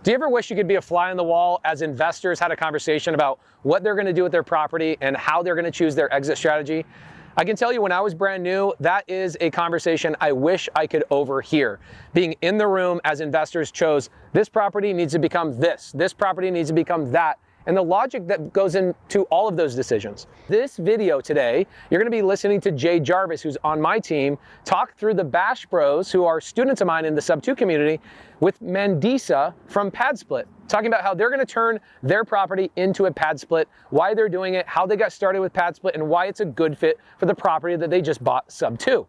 Do you ever wish you could be a fly on the wall as investors had a conversation about what they're going to do with their property and how they're going to choose their exit strategy? I can tell you when I was brand new, that is a conversation I wish I could overhear. Being in the room as investors chose, this property needs to become this property needs to become that, and the logic that goes into all of those decisions. This video today, you're gonna be listening to Jade Jarvis, who's on my team, talk through the Bash Bros, who are students of mine in the Sub 2 community, with Mandisa from PadSplit, talking about how they're gonna turn their property into a PadSplit, why they're doing it, how they got started with PadSplit, and why it's a good fit for the property that they just bought Sub 2.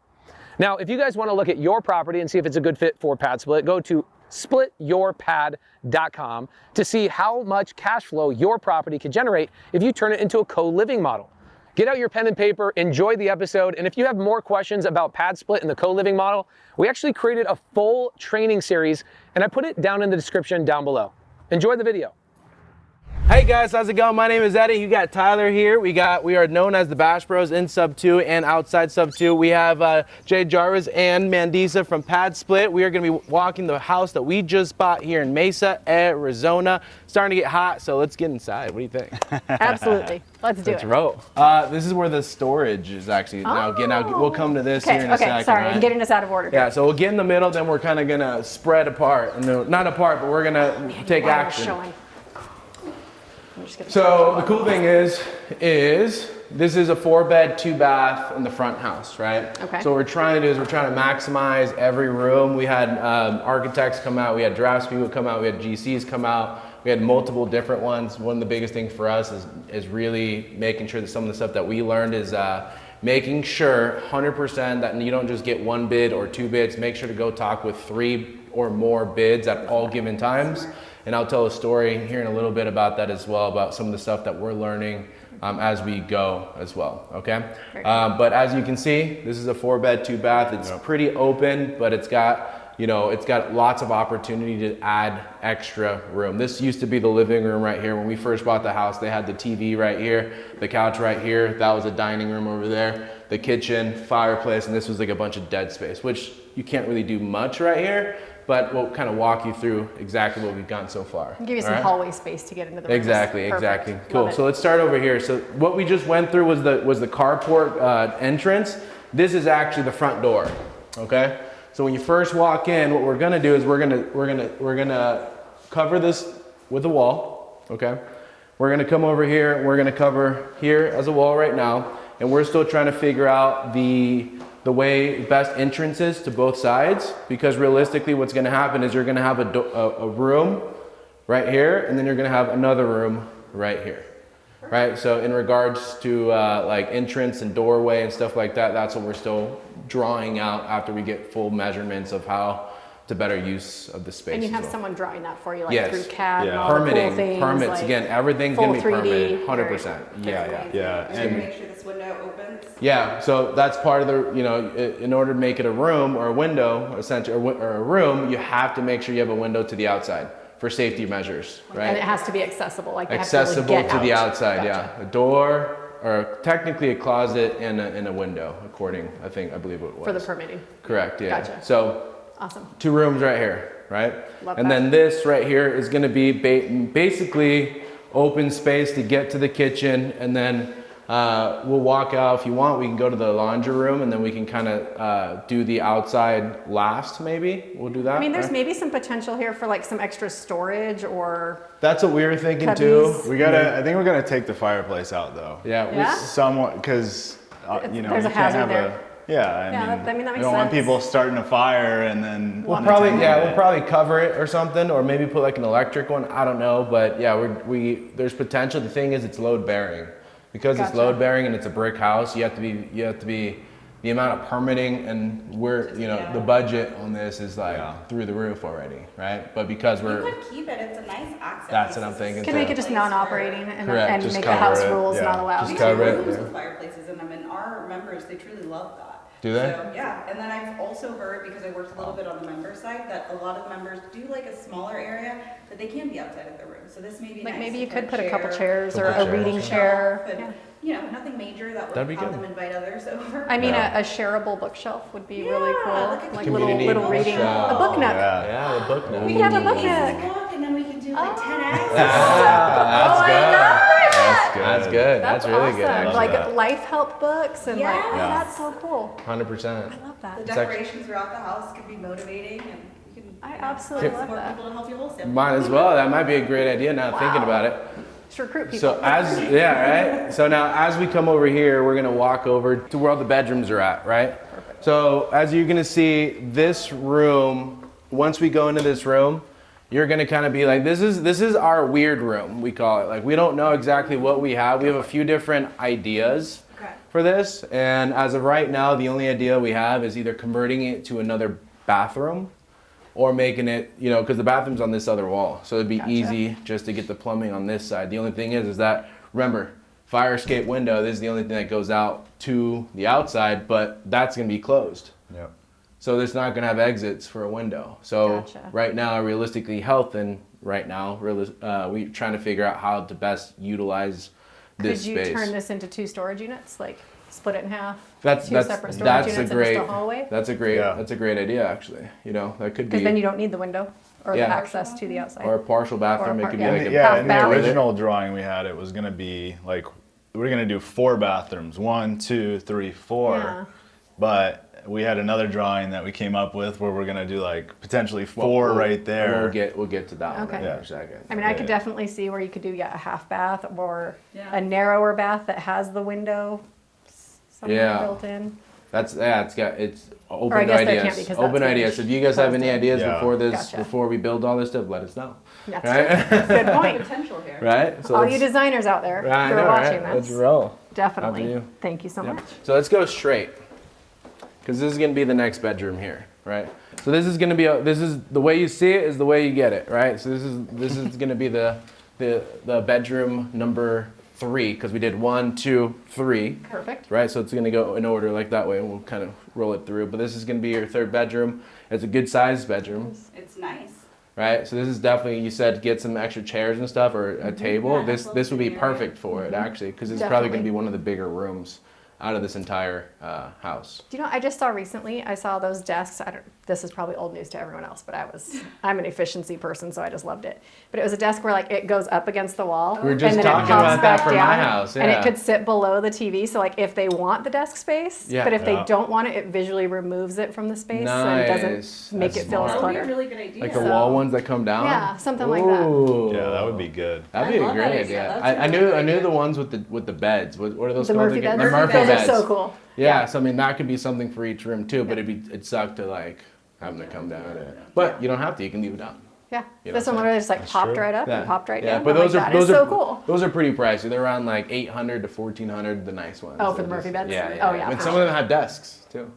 Now, if you guys wanna look at your property and see if it's a good fit for PadSplit, go to splityourpad.com to see how much cash flow your property could generate if you turn it into a co-living model. Get out your pen and paper, enjoy the episode, and if you have more questions about PadSplit and the co-living model, we actually created a full training series, and I put it down in the description down below. Enjoy the video. Hey guys, how's it going? My name is Eddie. You got Tyler here. We are known as the Bash Bros in Sub 2 and outside Sub 2. We have Jade Jarvis and Mandisa from PadSplit. We are going to be walking the house that we just bought here in Mesa, Arizona. Starting to get hot, so let's get inside. What do you think? Absolutely. Let's do it. Let's roll. This is where the storage is actually now getting out. We'll come to this here in a second. Sorry, right? I'm getting us out of order here. Yeah, so we'll get in the middle, then we're kind of going to spread apart. And not apart, but we're going to take action. Showing. So the cool thing is this is a 4-bed, 2-bath in the front house, right? Okay. So what we're trying to do is we're trying to maximize every room. We had architects come out, we had draftspeople come out, we had GCs come out, we had multiple different ones. One of the biggest things for us is really making sure that some of the stuff that we learned is making sure 100% that you don't just get 1 bid or 2 bids. Make sure to go talk with 3 or more bids at all given times. And I'll tell a story here in a little bit about that as well, about some of the stuff that we're learning as we go as well, okay? But as you can see, this is a 4-bed, 2-bath. It's pretty open, but it's got, it's got lots of opportunity to add extra room. This used to be the living room right here. When we first bought the house, they had the TV right here, the couch right here. That was a dining room over there, the kitchen, fireplace, and this was like a bunch of dead space, which you can't really do much right here. But we'll kind of walk you through exactly what we've gotten so far. Give you some hallway space to get into the room. Exactly. Cool. So let's start over here. So what we just went through was the carport entrance. This is actually the front door. Okay. So when you first walk in, what we're gonna do is we're gonna cover this with a wall. Okay. We're gonna come over here. We're gonna cover here as a wall right now, and we're still trying to figure out the way best entrances to both sides, because realistically what's going to happen is you're going to have a room right here, and then you're going to have another room right here, right? So in regards to like entrance and doorway and stuff like that, that's what we're still drawing out after we get full measurements of how to better use of the space. And you have someone drawing that for you, like through CAD and all permitting, the cool things, permits, like again, everything's going to be permitted, 100%. Yeah. And make sure this window opens. Yeah, so that's part of the, in order to make it a room or a window, essentially, or a room, you have to make sure you have a window to the outside for safety measures, right? And it has to be accessible, like accessible have to, to the outside, Gotcha. yeah. A door, or technically a closet and a window, I believe it was. For the permitting. Correct, yeah. Gotcha. So, awesome. 2 rooms right here, right? Love and that. then this right here is gonna be basically open space to get to the kitchen, and then we'll walk out. If you want, we can go to the laundry room, and then we can kind of do the outside last, maybe. We'll do that. I mean, there's maybe some potential here for like some extra storage or... That's what we were thinking cubbies. too. I think we're gonna take the fireplace out though. Yeah? Somewhat, because There's you a can't hazard have there. I mean, that makes we don't want sense. people starting a fire and then We'll probably cover it or something, or maybe put like an electric one. I don't know, but yeah, there's potential. The thing is, it's load bearing. Because it's load bearing and it's a brick house, you have to be the amount of permitting, and the budget on this is like through the roof already, right? But because You could keep it, it's a nice access. That's what I'm thinking. Can make it just non-operating and Just make the cover house it. rules Yeah. not allowed. Just cover it. Rooms with fireplaces in them, and our members, they truly love that. Do they? So, yeah, and then I've also heard, because I worked a little bit on the member side, that a lot of members do like a smaller area, that they can be outside of their room. So this may be Like nice maybe you to could put a couple chair, chairs or a reading chair. But, nothing major that That'd be would have good. them invite others over. I mean, a shareable bookshelf would be really cool. like a Like community little reading, bookshelf. a book nook. Yeah, the book nook. We could have a book Cases nook. book, and then we can like 10x. That's good. That's good. That's good. That's really awesome. good. Actually. Like that. life help books and like, Yes. oh, that's so cool. 100%. I love that. The decorations throughout the house can be motivating, and you can I you know, absolutely find love more that. people to help you wholesale. Might as well. That might be a great idea now thinking about it. Just recruit people. So right? So now as we come over here, we're gonna walk over to where all the bedrooms are at, right? Perfect. So as you're gonna see this room, once we go into this room, you're gonna kind of be like, this is our weird room, we call it. Like we don't know exactly what we have. We have a few different ideas for this. And as of right now, the only idea we have is either converting it to another bathroom or making it, you know, because the bathroom's on this other wall. So it'd be easy just to get the plumbing on this side. The only thing is that, remember, fire escape window, this is the only thing that goes out to the outside, but that's gonna be closed. Yep. So it's not gonna have exits for a window. So right now, realistically, we're trying to figure out how to best utilize this Could you space. turn this into 2 storage units? Like split it in half? That's separate storage that's units a and great just a hallway? that's a great Yeah. that's a great idea actually. You know, that could be Because then you don't need the window or Yeah. the access to the outside. or a partial bathroom. Or a It could be part- like a Yeah, half in the bath. original drawing we had, it was gonna be like, we were gonna do 4 bathrooms, 1, 2, 3, 4. Yeah. But we had another drawing that we came up with where we're gonna do like potentially 4 right there. We'll get to that one Okay. in Yeah. a second. I mean, I could Yeah. definitely see where you could do a half bath or Yeah. a narrower bath that has the window somewhere Yeah. built in. It's open I guess there ideas. can't be 'cause Open that's ideas. finished. If you guys have any Closed in. ideas Yeah. Gotcha. before we build all this stuff, let us know. That's Right? Good point. Potential here. Right? So All let's- you designers out there I who know, are watching right? Let's this, roll. definitely. After you. Thank you so Yeah. much. So let's go straight, because this is going to be the next bedroom here, right? So this is going to be this is the way you see it is the way you get it, right? So this is going to be the bedroom number 3, because we did 1, 2, 3, Perfect. right? So it's going to go in order like that way, and we'll kind of roll it through. But this is going to be your 3rd bedroom. It's a good sized bedroom. It's nice. Right, so this is definitely, you said get some extra chairs and stuff or a table. Yeah, This would be area. perfect for it actually, because it's probably going to Definitely. be one of the bigger rooms out of this entire house. Do you know, I just saw recently, I saw those desks. This is probably old news to everyone else, but I'm an efficiency person, so I just loved it. But it was a desk where like it goes up against the wall. We were just and then talking it pops about that back for my down, house, And yeah. it could sit below the TV, so like if they want the desk space, Yeah. but if they Yeah. don't want it, it visually removes it from the space Nice. and doesn't make That's it feel smart. as That would be a cluttered. really good idea. Like the wall ones that come down? Yeah, something like that. Ooh. Yeah, that would be good. That'd be I a love great that idea. idea. That's a I really knew good I knew idea. the ones with the beds. What are those The called Murphy again? beds. The Murphy Those beds. are so cool. Yeah, so I mean that could be something for each room too, but it'd suck to like have them to come down. But you don't have to. You can leave it down. Yeah, You know this one what I'm literally just like popped true. right up Yeah. and popped right Yeah, down. but I'm those like, are that is those so are cool. Those are pretty pricey. They're around like $800 to $1,400. The nice ones. Oh, for They're the Murphy just- beds? Yeah, Oh, yeah. yeah, And for some of them have desks too.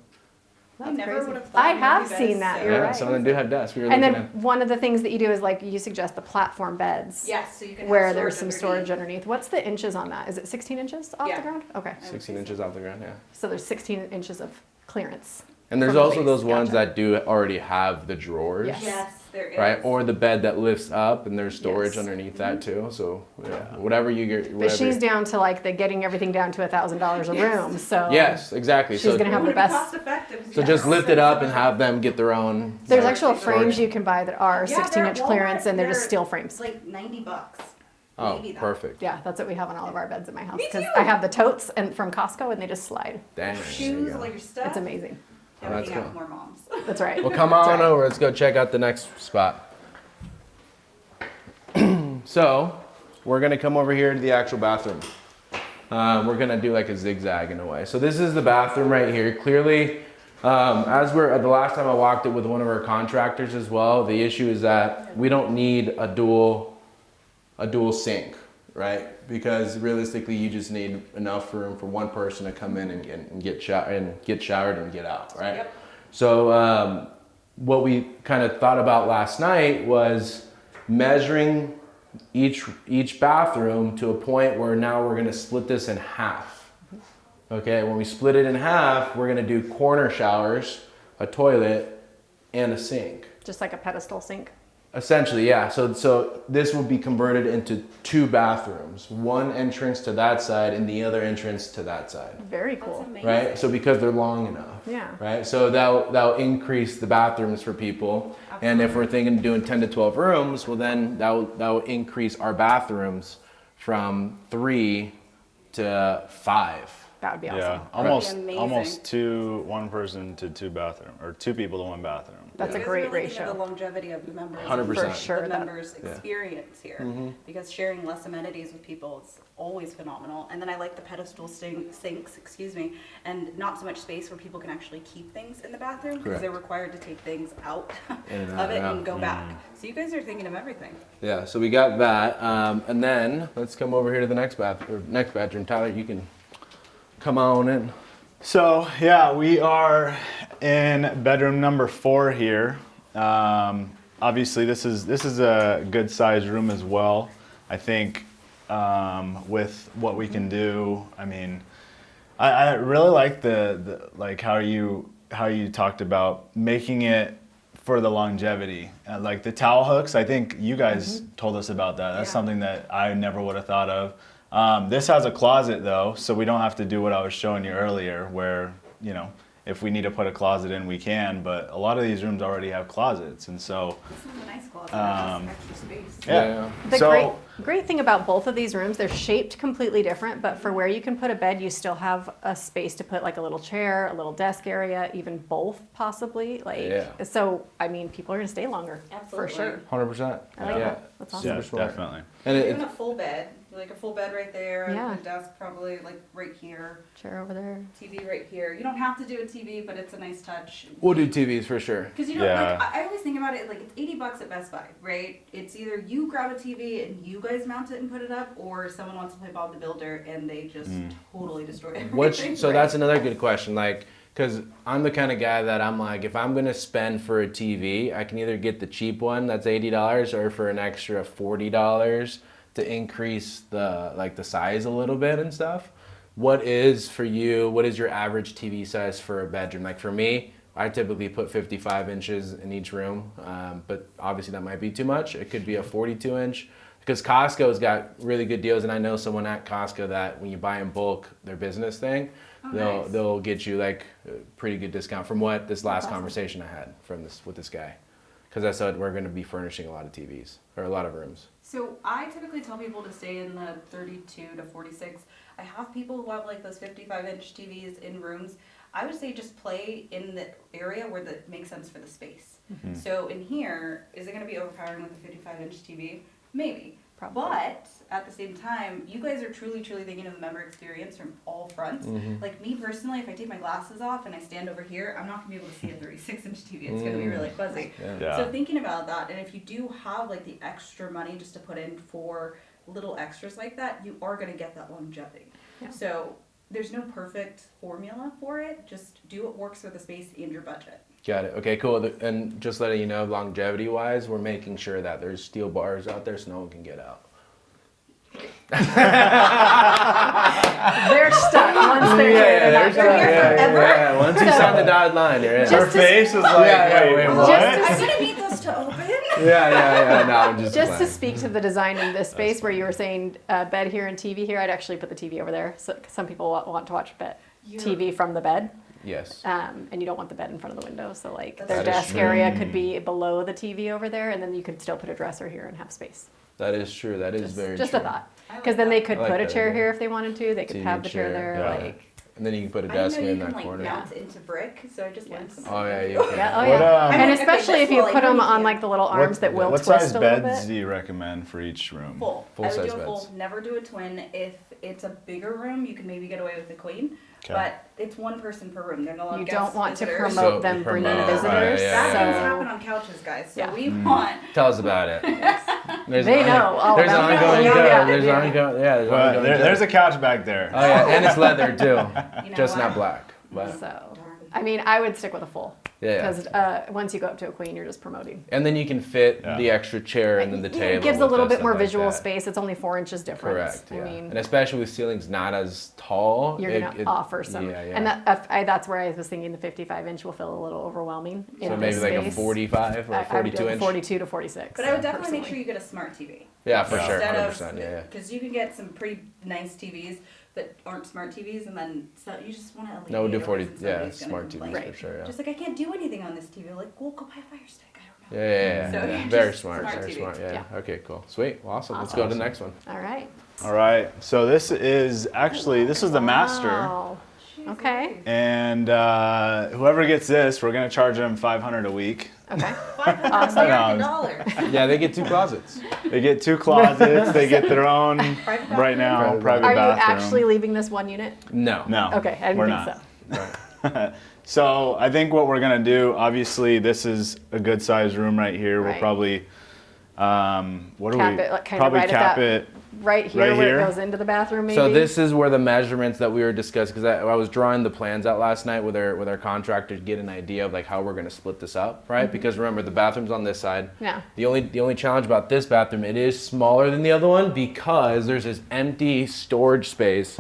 I That's never crazy. would have thought. I of have Murphy seen beds, that. so- You're Yeah, right. some of them do have desks. We were And looking then at. one of the things that you do is like you suggest the platform beds. Yes, so you can have Where there's some storage storage underneath. What's the inches on that? Is it 16 inches off Yeah. the ground? Okay. 16 inches off the ground, yeah. So there's 16 inches of clearance. And there's From the also base. those ones Gotcha. that do already have the drawers, Yes. Yes, there is. right? Or the bed that lifts up, and there's storage Yes. underneath that too. So yeah, whatever you get. But Whatever. she's down to like the getting everything down to $1,000 a room. So Yes, exactly. She's so gonna have Would the it be best. cost effective? so just lift it up and have them get their own. There's Storage. actual frames Storage. you can buy that are Yeah, 16-inch they're at clearance, Walmart. and they're just They're- steel It's frames. like $90. Oh, Maybe that. perfect. Yeah, that's what we have on all of our beds in my house Me because too. I have the totes and from Costco, and they just slide. Dang. there you Shoes, go. all your stuff. It's amazing. Yeah, Oh, we that's can have cool. more moms. That's right. Well, come That's on right. over. Let's go check out the next spot. So, we're gonna come over here to the actual bathroom. We're gonna do like a zigzag in a way. So this is the bathroom right here. Clearly, as we're the last time I walked it with one of our contractors as well. The issue is that we don't need a dual sink, right? Because realistically, you just need enough room for one person to come in and get showered and get out, right? Yep. So what we kind of thought about last night was measuring each bathroom to a point where now we're going to split this in half. Okay, when we split it in half, we're going to do corner showers, a toilet, and a sink. Just like a pedestal sink. Essentially, yeah. So this will be converted into 2 bathrooms, one entrance to that side and the other entrance to that side. Very cool. Amazing. Right? So because they're long enough. Yeah. Right? So that'll increase the bathrooms for people. And if we're thinking of doing 10 to 12 rooms, well then that'll increase our bathrooms from 3 to 5. That would be awesome. Yeah, amazing. almost one person to 2 bathroom, or 2 people to 1 bathroom. That's You a guys great really think of ratio. the longevity of the members. 100%. For sure. The that- members' experience here, because sharing less amenities with people is always phenomenal. And then I like the pedestal sinks, and not so much space where people can actually keep things in the bathroom because Correct. they're required to take things out In and of out, it yeah. and go back. So you guys are thinking of everything. Yeah, so we got that. And then let's come over here to the next bedroom. Tyler, you can come on in. So yeah, we are in bedroom number 4 here. Obviously, this is a good sized room as well. I think with what we can do, I mean, I really like the like how you talked about making it for the longevity. Like the towel hooks, I think you guys told us about that. That's Yeah. something that I never would have thought of. This has a closet though, so we don't have to do what I was showing you earlier where, you know, if we need to put a closet in, we can, but a lot of these rooms already have closets, and so, This is a nice closet, extra space. yeah. The So, great thing about both of these rooms, they're shaped completely different, but for where you can put a bed, you still have a space to put like a little chair, a little desk area, even both possibly. Like, Yeah. so I mean, people are gonna stay longer for Absolutely. sure. 100%. I like that. That's awesome. yeah, super smart. definitely. And Even a full bed, like a full bed right there, Yeah. a desk probably like right here, Chair over there. TV right here. You don't have to do a TV, but it's a nice touch. we'll do TVs for sure. Because you know, Yeah. like I always think about it like it's $80 at Best Buy, right? It's either you grab a TV and you guys mount it and put it up, or someone wants to play Bob the Builder and they just totally destroy everything. So right? that's another good question. Like, because I'm the kind of guy that I'm like, if I'm gonna spend for a TV, I can either get the cheap one that's $80, or for an extra $40 to increase the size a little bit and stuff. What is for you? What is your average TV size for a bedroom? Like for me, I typically put 55 inches in each room, but obviously that might be too much. It could be a 42 inch. Because Costco's got really good deals, and I know someone at Costco that when you buy in bulk their business thing, nice. they'll get you like a pretty good discount from what this last conversation I had with this guy. Because I said we're going to be furnishing a lot of TVs or a lot of rooms. So I typically tell people to stay in the 32 to 46. I have people who have like those 55-inch TVs in rooms. I would say just play in the area where that makes sense for the space. So in here, is it going to be overpowering with a 55-inch TV? Maybe. Probably. But at the same time, you guys are truly thinking of the member experience from all fronts. Like me personally, if I take my glasses off and I stand over here, I'm not going to be able to see a 36-inch TV. It's going to be really fuzzy. Yeah. So thinking about that, and if you do have like the extra money just to put in for little extras like that, you are going to get that longevity. Yeah. So there's no perfect formula for it. Just do what works for the space and your budget. Got it. Okay, cool. And just letting you know, longevity-wise, we're making sure that there's steel bars out there so no one can get out. They're stuck once they're here. They're not They're here forever. Yeah, once you sign the dotted line, you're in. Just Her to- face is like, Yeah, wait, wait, what? Just I'm gonna need those to open. Yeah. No, I'm just Just to playing. speak to the design in this space where you were saying bed here and TV here, I'd actually put the TV over there. So some people want to watch TV from the bed. Yes. And you don't want the bed in front of the window. So like That their is desk true. area could be below the TV over there, and then you could still put a dresser here and have space. That is true. That is very Just true. a thought. I like Because then they that. could I like put a that chair idea. here if they wanted to. They could TV have the chair chair, there. yeah. Like And then you can put a I didn't desk know you in can that like corner. mount into brick, so I just learned something. Oh yeah, you can. yeah, oh What, yeah. um, And Okay, especially this if you wall, I put know them you on can. like the little arms that will what twist size a little beds bit. do you recommend for each room? Full. Full I would size do a full. beds. Never do a twin. If it's a bigger room, you can maybe get away with the queen. Okay. But it's one person per room. They're not allowed You guests, don't want to visitors. promote So them bringing promote, visitors. right, yeah, That things so happen on couches, guys. So Yeah. we want. Tell us about it. There's They an know all There's about ongoing that. joke. Yeah, There's yeah. ongoing. Yeah. There's Well, ongoing there's joke. a couch back there. Oh yeah, and it's leather too. You know Just what? not black. But so I mean, I would stick with a full. Yeah. Because once you go up to a queen, you're just promoting. And then you can fit Yeah. the extra chair and then the table. It gives a with little us, bit stuff more like visual that. space. It's only 4 inches difference. Correct. Yeah. I mean, And especially with ceilings not as tall, you're going to offer some. Yeah, yeah. And that's where I was thinking the 55-inch will feel a little overwhelming. So in maybe this like a space. 45 or I would 42 go inch. 42 to 46. But I would definitely make personally. sure you get a smart TV. Yeah, for sure, Instead 100%. Yeah. Because you can get some pretty nice TVs that aren't smart TVs, and then so you just want to alleviate. No, we'll do it, or 40. else Yeah, somebody's gonna smart TVs complain. for Right. sure. Yeah. Just like I can't do anything on this TV. Like, well, go buy a Fire Stick. I don't know. Yeah. So, Yeah. just Very smart. smart Very TV. smart. Yeah. Yeah. Okay. Cool. Sweet. Well, awesome. Let's go to the next one. All right. All right. So this is the master. Wow. Okay. And whoever gets this, we're gonna charge them $500 a week. Okay. $500. Yeah, they get 2 closets. They get 2 closets. They get their own Private right now bathroom. private Are you bathroom. actually leaving this one unit? No. No. Okay, I we're didn't think not. so. Right. So I think what we're gonna do, obviously, this is a good sized room right here. We'll Right. probably, what do Cap we? it, like, kinda probably right at cap that- it. Right here Right where here? it goes into the bathroom, maybe? So this is where the measurements that we were discussing, because I was drawing the plans out last night with our contractors, get an idea of like how we're going to split this up, right? Because remember, the bathroom's on this side. Yeah. The only challenge about this bathroom, it is smaller than the other one because there's this empty storage space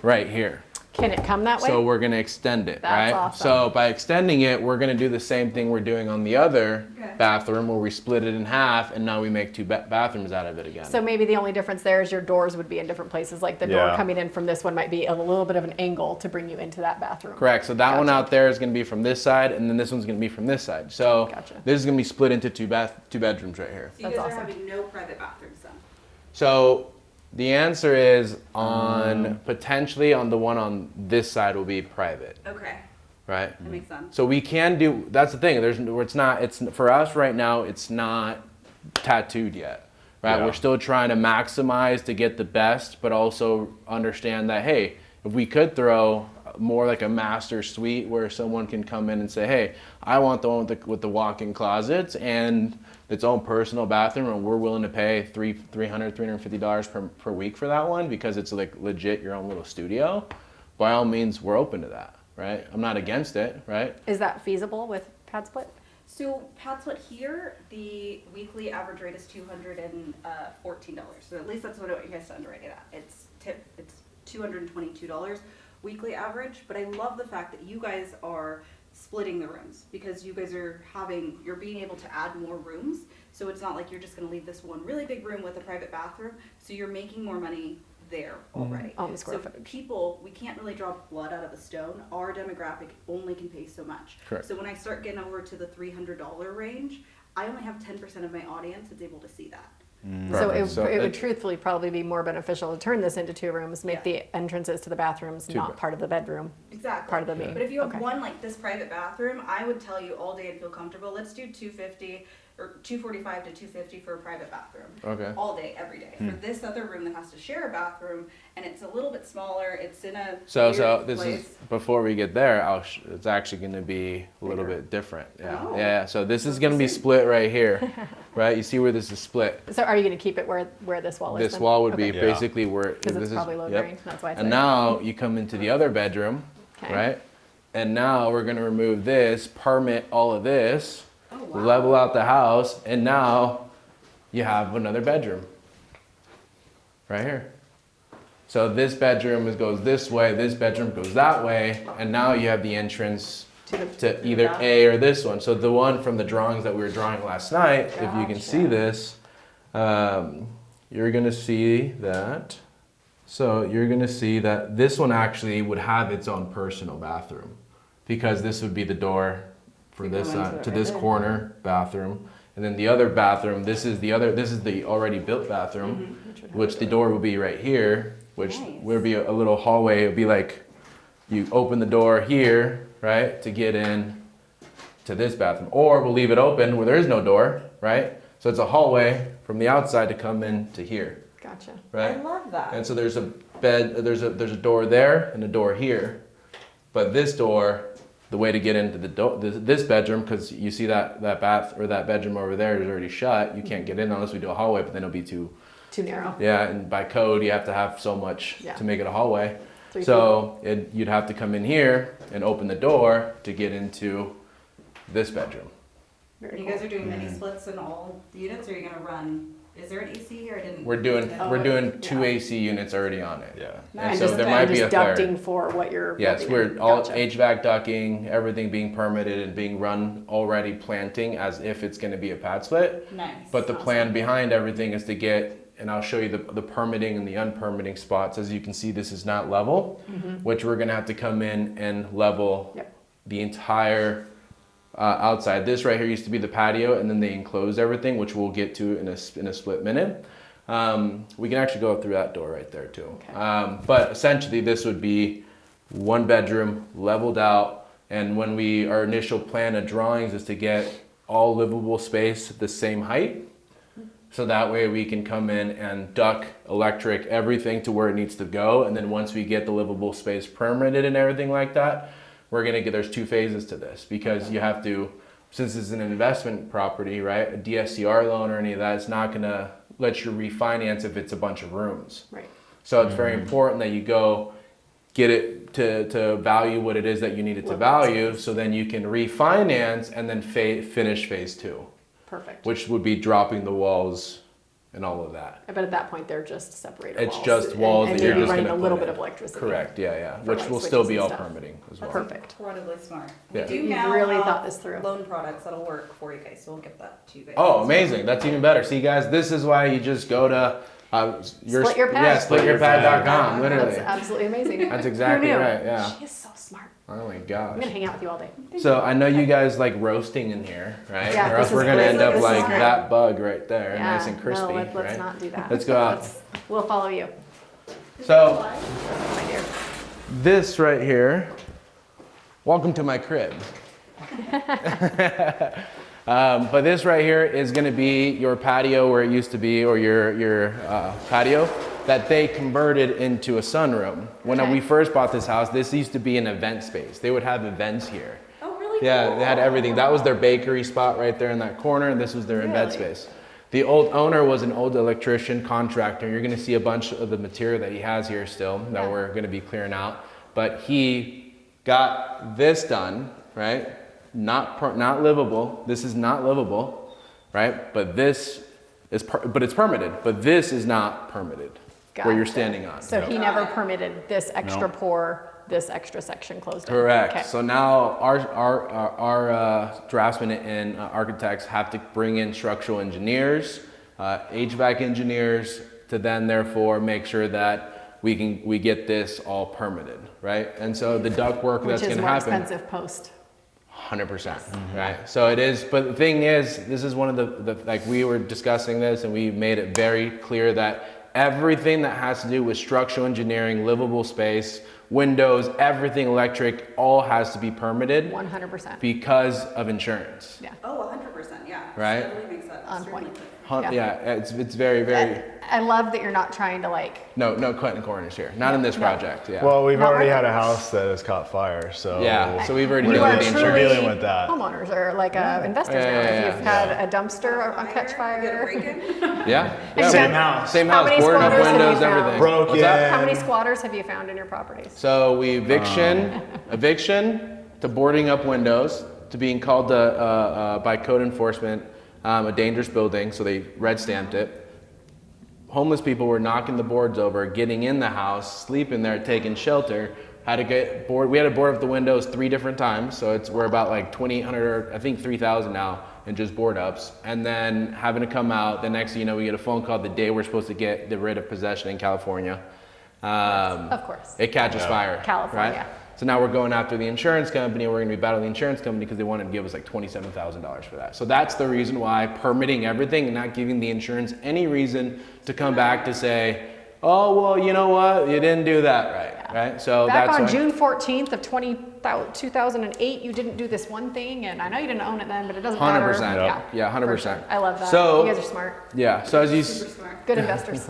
right here. Can it come that way? So we're going to extend it, That's right? awesome. So by extending it, we're going to do the same thing we're doing on the other Okay. bathroom where we split it in half and now we make 2 bathrooms out of it again. So maybe the only difference there is your doors would be in different places. Like the door Yeah. coming in from this one might be a little bit of an angle to bring you into that bathroom. Correct. So that one Gotcha. out there is going to be from this side, and then this one's going to be from this side. So Gotcha. this is going to be split into two bedrooms right here. So you That's guys awesome. are having no private bathrooms then? So the answer is on potentially on the one on this side will be private, Okay, right? that makes sense. So we can do. That's the thing. It's for us right now. It's not tattooed yet, right? Yeah. We're still trying to maximize to get the best, but also understand that hey, if we could throw more like a master suite where someone can come in and say, hey, I want the one with the walk-in closets and its own personal bathroom, and we're willing to pay $350 per week for that one because it's like legit your own little studio. By all means, we're open to that, right? I'm not against it, right? Is that feasible with PadSplit? So PadSplit here, the weekly average rate is $214. So at least that's what you guys underwrite it at. It's $222 weekly average. But I love the fact that you guys are splitting the rooms because you guys are you're being able to add more rooms. So it's not like you're just going to leave this one really big room with a private bathroom. So you're making more money there already. On the square So footage. people, we can't really draw blood out of a stone. Our demographic only can pay so much. Correct. So when I start getting over to the $300 range, I only have 10% of my audience that's able to see that. So Perfect. So it would it- truthfully probably be more beneficial to turn this into 2 rooms, make Yeah. the entrances to the bathrooms not bed- part of the bedroom. Exactly. Part of the main. But if you have Okay. one like this private bathroom, I would tell you all day and feel comfortable. Let's do 250 or 245 to 250 for a private bathroom. Okay. All day, every day. For this other room that has to share a bathroom and it's a little bit smaller, it's in a So weird this place. is before we get there. It's actually going to be a little bit different. Yeah. Oh. Yeah. So this is going to be split right here, right? You see where this is split. So are you going to keep it where this wall is? This then? wall would be Okay. Yeah. basically where Because this it's is. probably low drain. That's why it's And there. now you come into the other bedroom, Okay. right? And now we're going to remove this, permit all of this, Oh, wow. level out the house, and now you have another bedroom right here. So this bedroom goes this way, this bedroom goes that way, and now you have the entrance to either A or this one. So the one from the drawings that we were drawing last night, if you can see this, you're gonna see that. So you're gonna see that this one actually would have its own personal bathroom because this would be the door for this side to this corner bathroom. And then the other bathroom, this is the already built bathroom, which the door will be right here, which Nice. would be a little hallway. It would be like you open the door here, right, to get in to this bathroom. Or we'll leave it open where there is no door, right? So it's a hallway from the outside to come in to here, Gotcha. right? I love that. And so there's a bed, there's a door there and a door here. But this door, the way to get into this bedroom, because you see that bath or that bedroom over there is already shut. You can't get in unless we do a hallway, but then it'll be too narrow. Yeah, and by code you have to have so much Yeah. to make it a hallway. 3 So you'd have to come in here and open the door to get into this bedroom. Very You cool. guys are doing mini splits in all the units, or are you gonna run, is there an AC here? I didn't. We're doing Oh, two yeah. AC units already on it. Yeah. And And so just, there might be a third. ducting for what you're Yes, building. we're all Gotcha. HVAC ducting, everything being permitted and being run already planting as if it's gonna be a pad split. Nice. But the plan behind everything is to get, and I'll show you the permitting and the unpermitting spots. As you can see, this is not level, which we're gonna have to come in and level Yep. the entire outside. This right here used to be the patio, and then they enclosed everything, which we'll get to in a split minute. We can actually go up through that door right there too. Okay. But essentially this would be one bedroom, leveled out, and when our initial plan of drawings is to get all livable space the same height, so that way we can come in and duct, electric, everything to where it needs to go, and then once we get the livable space permitted and everything like that, there's 2 phases to this, because you have to, since it's an investment property, right, a DSCR loan or any of that, it's not gonna let you refinance if it's a bunch of rooms. Right. So it's very important that you go get it to value what it is that you need it to value, so then you can refinance and then finish phase 2, Perfect. which would be dropping the walls and all of that. But at that point, they're just separated It's walls. just walls and that you're maybe just running gonna a little put bit in. of electricity. Correct, yeah, For which light will switches still be and all stuff. permitting as well. That's Perfect. incredibly smart. Yeah. We do You've now really have thought this through. loan products that'll work for you guys, so we'll get that to you guys. Oh, amazing, that's even better. See guys, this is why you just go to Split your pad. Yeah, splityourpad.com, literally. That's absolutely amazing. That's exactly Who knew? right, yeah. She is so smart. Oh my I'm gosh. gonna hang out with you all day. So I know you guys like roasting in here, right? Yeah, or else this we're is gonna great. end up This is like great. that bug right there, Yeah, nice and crispy, no, let's right? not do that. Let's go out. We'll follow you, So my dear. this right here, welcome to my crib. But this right here is gonna be your patio where it used to be, or your patio that they converted into a sunroom. When Okay. we first bought this house, this used to be an event space. They would have events here. Oh, really? Yeah, Cool. they had everything. That was their bakery spot right there in that corner, and this was their event Really? space. The old owner was an old electrician contractor. You're gonna see a bunch of the material that he has here still that Yeah. we're gonna be clearing out. But he got this done, right? Not livable. This is not livable, right? But this is, but it's permitted. But this is not permitted, where you're Gotcha. standing on. So he never permitted this extra No. pour, this extra section closed in. Correct. Okay. So now our draftsmen and architects have to bring in structural engineers, HVAC engineers, to then therefore make sure that we get this all permitted, right? And so the duct work Which that's is going to more happen. expensive post. 100%, right? So it is, but the thing is, this is one of the like we were discussing this and we made it very clear that everything that has to do with structural engineering, livable space, windows, everything electric, all has to be permitted 100%. because of insurance. Yeah. Oh, 100%, yeah. Right? Totally makes that On extremely point. clear. Yeah, it's very, I love that you're not trying to like, no cutting corners here. Not in this No. project, yeah. Well, we've Not already right. had a house that has caught fire, so Yeah, so we've already We're you dealt are with the dealing- truly insurance. we're dealing with that. homeowners or like investors Yeah, now. yeah, If yeah, you've yeah. had a dumpster on catch Get a fire. break-in? Yeah. And Same then- house. Same How house, many boarded up squatters have you windows, found? everything. Broke What's that? How many squatters have you found in your properties? So we eviction to boarding up windows to being called by code enforcement a dangerous building, so they red stamped it. Homeless people were knocking the boards over, getting in the house, sleeping there, taking shelter. Had to get board. We had to board up the windows 3 different times, so we're about like 2,800, I think 3,000 now, in just board ups. And then having to come out. The next thing you know, we get a phone call the day we're supposed to get the writ of possession in California. Of course. It catches fire. California. Right? So now we're going after the insurance company. We're going to be battling the insurance company because they wanted to give us like $27,000 for that. So that's the reason why permitting everything and not giving the insurance any reason to come back to say, oh, well, you know what? You didn't do that right. Right? So Back that's on why. June 14th of 2008, you didn't do this one thing, and I know you didn't own it then, but it doesn't matter. 100%. Yeah, Yeah, 100%. for sure. I love that. So- you guys are smart. Yeah. So as you Super smart. Good investors.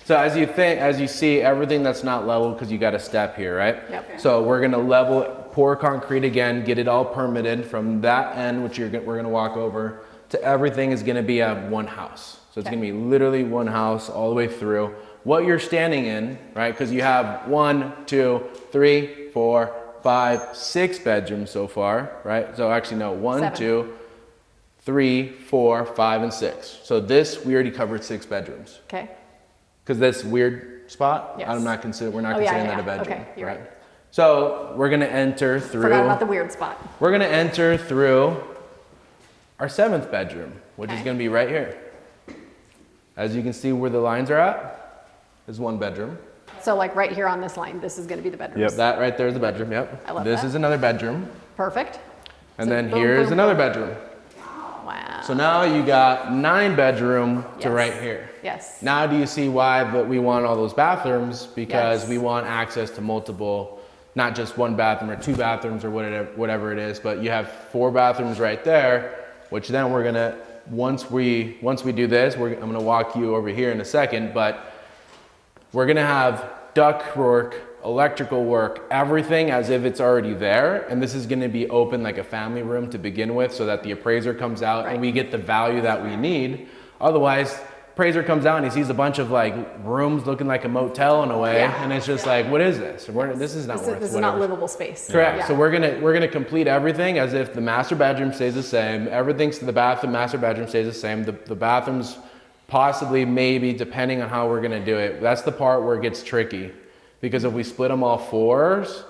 So as you see everything that's not level because you got a step here, right? Yep. So we're gonna level, pour concrete again, get it all permitted from that end, which we're gonna walk over, to everything is gonna be one house. So it's Okay. gonna be literally one house all the way through. What you're standing in, right? Because you have 1, 2, 3, 4, 5, 6 bedrooms so far, right? So actually no, 1, 7. 2, 3, 4, 5, and 6. So this, we already covered 6 bedrooms. Okay. Because this weird spot, Yes. we're not Oh, considering yeah, that a yeah. bedroom. Okay, you're right. So we're gonna enter through. Forgot about the weird spot. We're gonna enter through our 7th bedroom, which is Okay. gonna be right here. As you can see where the lines are at, is 1 bedroom. So like right here on this line, this is gonna be the bedroom. Yep. That right there is the bedroom, yep. I love This that. is another bedroom. Perfect. And So then boom, here's boom, another boom. bedroom. Wow. So now you got 9 bedroom to Yes. right here. Yes. Now do you see why that we want all those bathrooms? Because Yes. we want access to multiple, not just 1 bathroom or 2 bathrooms or whatever it is, but you have 4 bathrooms right there, which then we're gonna, once we do this, I'm gonna walk you over here in a second, but we're gonna have duct work, electrical work, everything as if it's already there. And this is gonna be open like a family room to begin with so that the appraiser comes out Right. and we get the value that we need. Otherwise, appraiser comes out and he sees a bunch of like rooms looking like a motel in a way. Yeah. And it's just like, what is this? This is not worth This is whatever. not livable space. Correct. Yeah. So we're gonna complete everything as if the master bedroom stays the same. Everything's the bathroom, master bedroom stays the same. The bathrooms possibly, maybe, depending on how we're gonna do it. That's the part where it gets tricky. Because if we split them all 4s,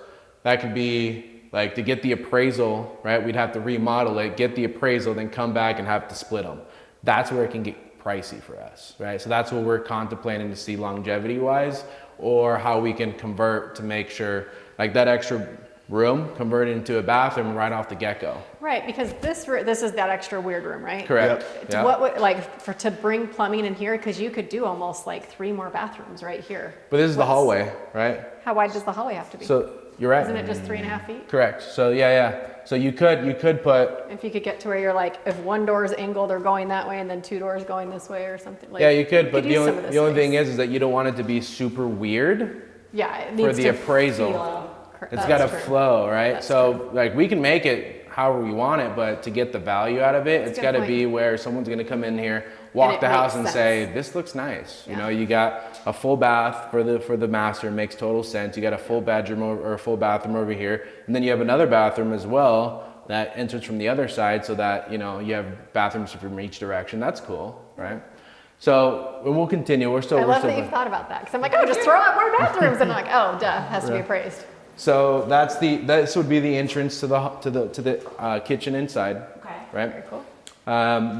that could be like to get the appraisal, right? We'd have to remodel it, get the appraisal, then come back and have to split them. That's where it can get pricey for us, right? So that's what we're contemplating to see longevity wise, or how we can convert to make sure like that extra room convert it into a bathroom right off the get-go. Right, because this is that extra weird room, right? Correct. It's Yeah. what would, like, to bring plumbing in here, because you could do almost like 3 more bathrooms right here. But this is the hallway, right? How wide does the hallway have to be? So you're right. Isn't it just 3.5 feet? Correct. So yeah. So you could put, If you could get to where you're like, if 1 door is angled or going that way, and then 2 doors going this way or something. Like, yeah, you could, but use some of the this only thing space. is that you don't want it to be super weird. Yeah, it for needs the to appraisal. feel- It's that's got to true. flow, right? That's So like we can make it however we want it, but to get the value out of it, That's it's a got good to be point. where someone's going to come in here, walk it the house and makes say, sense. this looks nice. You Yeah. know, you got a full bath for the master, makes total sense. You got a full bedroom or a full bathroom over here. And then you have another bathroom as well that enters from the other side so that, you know, you have bathrooms from each direction. That's cool, right? So we'll continue. We're still. I we're love still that you've thought about that, because I'm like, oh, just throw out more bathrooms, and I'm like, oh, duh, has to be appraised. So this would be the entrance to the kitchen inside, Okay. right? Very cool.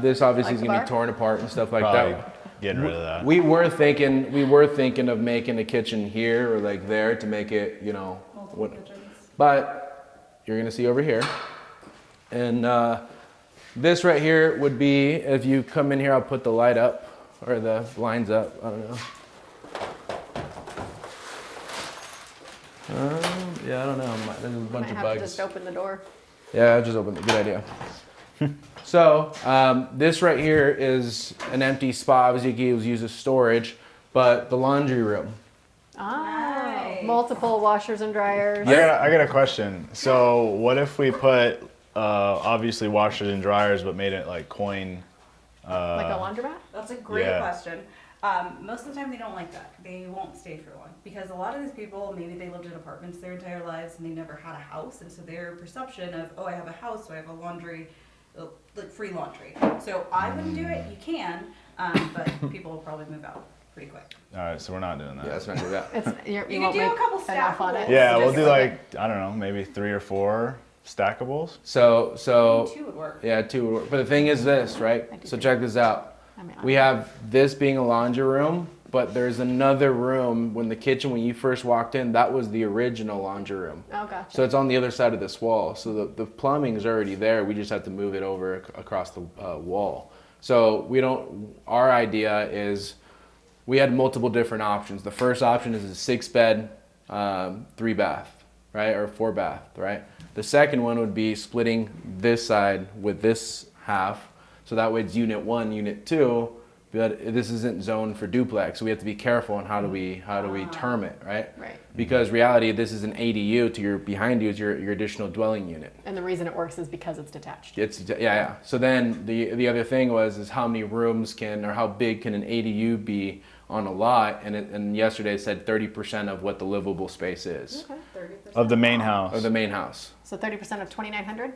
This obviously Like is the gonna bar? be torn apart and stuff like Probably that. getting rid of that. We were thinking of making a kitchen here or like there to make it, you know, Multiple kitchens. but you're gonna see over here, and this right here would be if you come in here. I'll put the light up or the blinds up. I don't know. Yeah, I don't know. There's a bunch Might of have bugs. to just open the door. Yeah, just open it. Good idea. So this right here is an empty spot. Obviously, it was used as storage, but the laundry room. Nice. Multiple washers and dryers. I got a question. So what if we put obviously washers and dryers, but made it like coin? Like a laundromat? That's a great Yeah. question. Most of the time they don't like that. They won't stay for long because a lot of these people, maybe they lived in apartments their entire lives and they never had a house. And so their perception of, oh, I have a house, so I have a laundry, like free laundry. So I wouldn't do it. You can, but people will probably move out pretty quick. All right, so we're not doing that. Yeah, let's not do that. You can won't do a make couple enough on it. stackables. Yeah, we'll Just do like like I don't know, maybe 3 or 4 stackables. So 2 would work. yeah, 2 would work. But the thing is this, right? I do So too. check this out. I mean, We have this being a laundry room, but there's another room when you first walked in, that was the original laundry room. Oh, gotcha. So it's on the other side of this wall. So the plumbing is already there. We just have to move it over across the wall. So our idea is we had multiple different options. The first option is a 6-bed, 3-bath, right? Or 4-bath, right? The second one would be splitting this side with this half. So that way it's unit 1, unit 2, but this isn't zoned for duplex, so we have to be careful on how do we term it, right? Right. Because reality, this is an ADU. Behind you is your additional dwelling unit. And the reason it works is because it's detached. Yeah. So then the other thing is how many rooms or how big can an ADU be on a lot? And yesterday it said 30% of what the livable space is. Okay. 30%. Of the main house. Of the main house. So 30% of 2,900?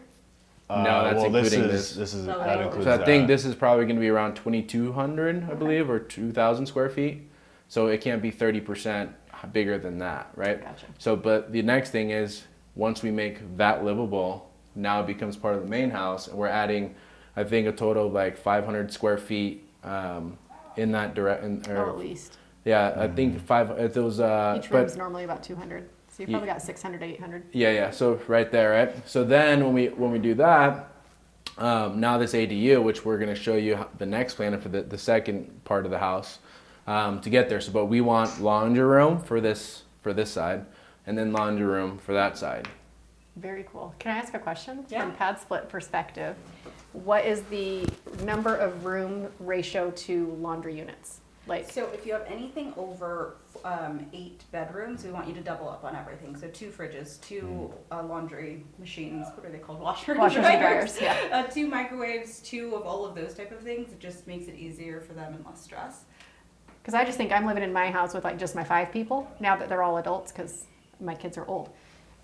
No, that's including this is Oh, that okay. includes So I that. think this is probably going to be around 2,200, I believe, or 2,000 square feet. So it can't be 30% bigger than that, right? Gotcha. So, but the next thing is, once we make that livable, now it becomes part of the main house, and we're adding, I think, a total of like 500 square feet in that direction. Oh, at least. Yeah, I think If it was, Each room's normally about 200. So you've probably got 600 to 800. Yeah. So right there, right? So then when we do that, now this ADU, which we're going to show you the next plan for the second part of the house to get there. So, but we want laundry room for this side, and then laundry room for that side. Very cool. Can I ask a question? Yeah. From PadSplit perspective, what is the number of room ratio to laundry units? Like, So if you have anything over 8 bedrooms, we want you to double up on everything. So 2 fridges, 2 laundry machines, what are they called? Washers Washers and dryers, yeah. 2 microwaves, 2 of all of those type of things. It just makes it easier for them and less stress. because I just think I'm living in my house with like just my 5 people now that they're all adults because my kids are old.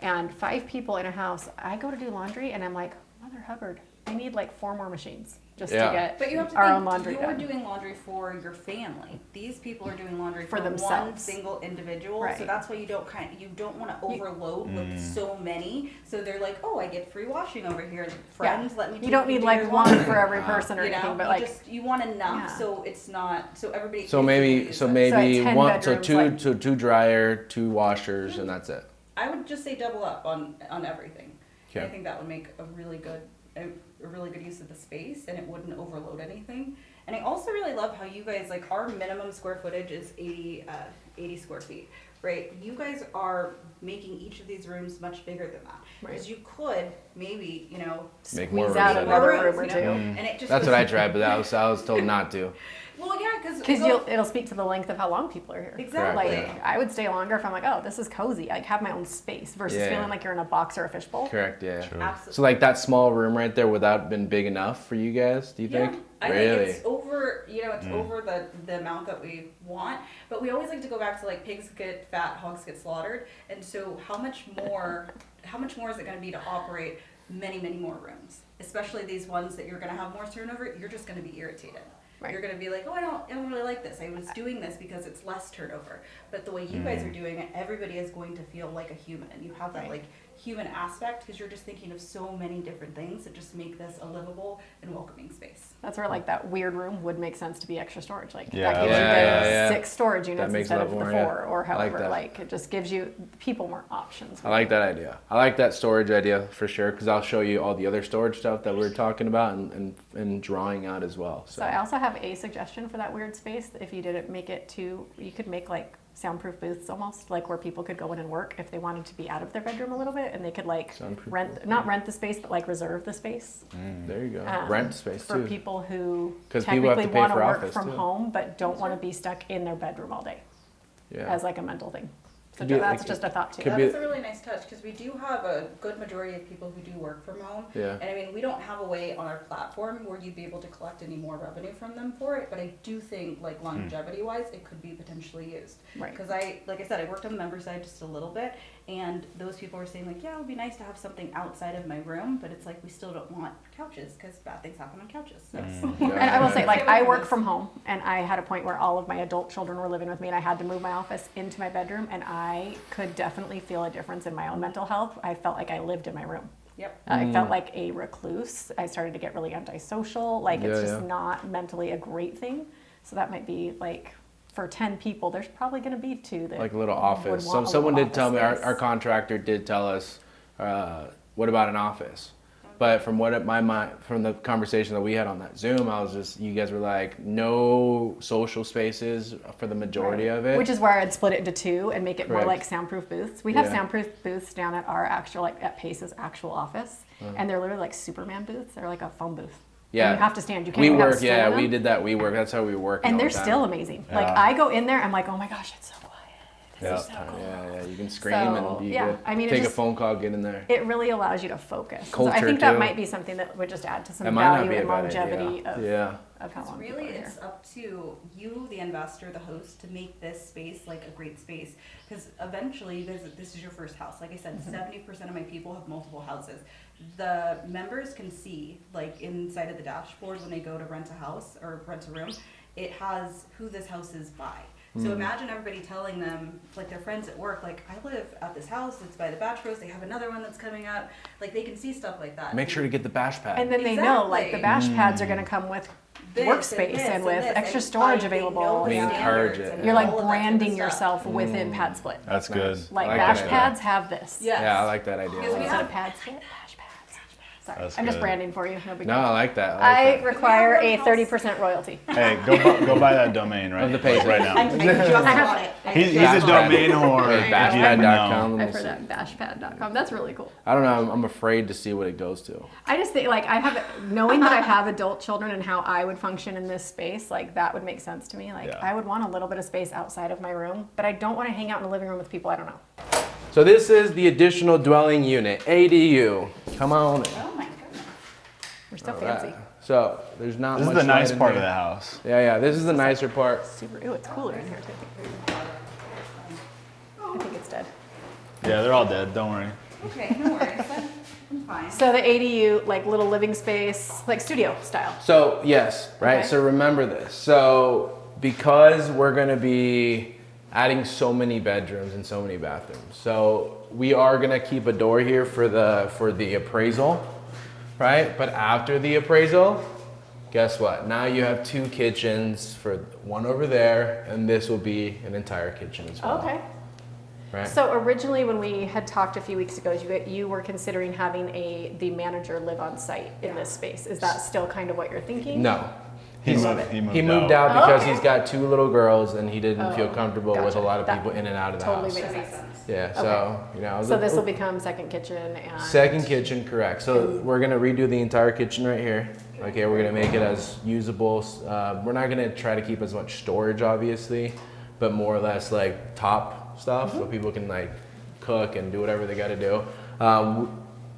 And 5 people in a house, I go to do laundry and I'm like, Mother Hubbard, I need like 4 more machines just to Yeah. get But you have to our think, own laundry you're done. doing laundry for your family. These people are doing laundry For for one themselves. single individual. So Right. that's why you don't want to overload with so many. So they're like, oh, I get free washing over here. Friends, let me. You don't need like one for every person or You know, anything, but you like just you want enough Yeah. so it's not so everybody. So can maybe use so it. maybe So 10 one bedrooms, two like- so 2 dryer, 2 washers, and that's it. I would just say double up on everything. Okay. I think that would make a really good use of the space, and it wouldn't overload anything. And I also really love how you guys, like, our minimum square footage is 80 square feet, right? You guys are making each of these rooms much bigger than that. Right. Because you could maybe, Make more squeeze rooms out out of another more room or rooms, two. And it just That's what I tried, but I was told not to. Well, yeah, Because it'll speak to the length of how long people are here. Exactly. Like, Yeah. I would stay longer if I'm like, oh, this is cozy. I have my own space versus Yeah. feeling like you're in a box or a fishbowl. Correct. Yeah. Absolutely. So like that small room right there, would that have been big enough for you guys? Do you think? I Really? think it's over, it's over the amount that we want. But we always like to go back to like pigs get fat, hogs get slaughtered. And so how much more is it going to be to operate many, many more rooms? Especially these ones that you're going to have more turnover, you're just going to be irritated. Right. You're going to be like, oh, I don't really like this. I was doing this because it's less turnover. But the way you guys are doing it, everybody is going to feel like a human. And you have that Right. like human aspect because you're just thinking of so many different things that just make this a livable and welcoming space. That's where like that weird room would make sense to be extra storage. Like Yeah. that gives Yeah, you yeah, the yeah. 6 storage units makes instead it of a the lot 4 more, yeah. or I like however. that. Like it just gives you people more options. I like that idea. I like that storage idea for sure because I'll show you all the other storage stuff that we're talking about and drawing out as well. So I also have a suggestion for that weird space. If you didn't make it too, you could make like soundproof booths almost, like where people could go in and work if they wanted to be out of their bedroom a little bit, and they could like Soundproof not rent the space, but like reserve the space. There you go. Um, Rent space for too. people who 'Cause people have technically to pay want to for work office, from too. home but don't want to be stuck in their bedroom all day Yeah. as like a mental thing. So Could be- that's like, just a thought too. could That be- is a really nice touch because we do have a good majority of people who do work from home. Yeah. And I mean, we don't have a way on our platform where you'd be able to collect any more revenue from them for it, but I do think like longevity wise, it could be potentially used. Right. Because like I said, I worked on the member side just a little bit, and those people were saying like, yeah, it would be nice to have something outside of my room, but it's like we still don't want couches because bad things happen on couches. So. And I will say, like, Stay away I from work this. from home, and I had a point where all of my adult children were living with me, and I had to move my office into my bedroom, and I could definitely feel a difference in my own mental health. I felt like I lived in my room. Yep. I felt like a recluse. I started to get really antisocial. Like, it's Yeah, just yeah. not mentally a great thing. So that might be, like, for 10 people, there's probably going to be 2 that Like a little would office. want a Someone little did tell me, office space. our contractor did tell us, what about an office? But from from the conversation that we had on that Zoom, you guys were like, no social spaces for the majority Right. of it. Which is where I'd split it into 2 and make it more Correct. like soundproof booths. We have Yeah. soundproof booths down at our actual, like at Pace's actual office, and they're literally like Superman booths. They're like a phone booth. Yeah. And you have to stand. You can't We even have a work, stool yeah, in we them. did that. We work. That's how we work. And all they're the time. still amazing. Like Yeah. I go in there, I'm like, oh my gosh, it's so quiet. Yeah. This is so cool. Yeah, you can scream So, and be yeah, good. I mean, it Take a just- phone call, get in there. It really allows you to focus. So I Culture, think that too. might be something that would just add to some That might not value be a and bad longevity idea. of how It's long really, people are here. it's up to you, the investor, the host, to make this space like a great space. Because eventually, you guys, this is your first house. Like I said, 70% of my people have multiple houses. The members can see, like inside of the dashboard when they go to rent a house or rent a room, it has who this house is by. So imagine everybody telling them, like their friends at work, like I live at this house, it's by the Batch Bros, they have another one that's coming up. Like they can see stuff like that. Make sure to get the bash pad. And then they know, like the bash Exactly. pads are going to come with This workspace this and with this, extra and storage they available. know the We encourage standards it. and You're like all of that type of branding stuff. yourself within PadSplit. That's good. Like I like bash that idea. pads have this. Yes. Yeah, I like that idea. Because we Instead have- of PadSplit, bash pads. Sorry, That's I'm just good. branding for you. No big No, deal. I like that. I like require We a have 30% royalty. Hey, go buy that domain right, Of the page. right I now. just bought it. He's a Bashpad. domain whore. Wait, if you didn't bashpad.com. know. I've heard that, bashpad.com. That's really cool. I don't know. I'm afraid to see what it goes to. I just think, like, knowing that I have adult children and how I would function in this space, like, that would make sense to me. Like, Yeah. I would want a little bit of space outside of my room, but I don't want to hang out in a living room with people I don't know. So this is the additional dwelling unit, ADU. Come on in. Oh my goodness. We're still All fancy. right. So there's not This is much the nice light in part of here. the house. Yeah, this is the nicer part. Super. Ooh, it's cooler in here, too. I think it's dead. Yeah, they're all dead. Don't worry. Okay, no worries. I'm fine. So the ADU, like, little living space, like studio style. So yes, right. Okay. So remember this. So because we're gonna be adding so many bedrooms and so many bathrooms, so we are gonna keep a door here for the appraisal, right? But after the appraisal, guess what? Now you have 2 kitchens, for one over there, and this will be an entire kitchen as well. Okay. Right. So originally, when we had talked a few weeks ago, you were considering having the manager live on site in this space. Is that still kind of what you're thinking? No. He moved out because Okay. he's got 2 little girls and he didn't Oh, feel comfortable with gotcha. a lot of That people in and out of the totally house. makes That makes sense. sense. Yeah, so Okay. you know. it was So a- this will become second kitchen and Second kitchen, correct. So we're gonna redo the entire kitchen right here. Okay, we're gonna make it as usable. We're not gonna try to keep as much storage, obviously, but more or less like top stuff, so people can like cook and do whatever they gotta do.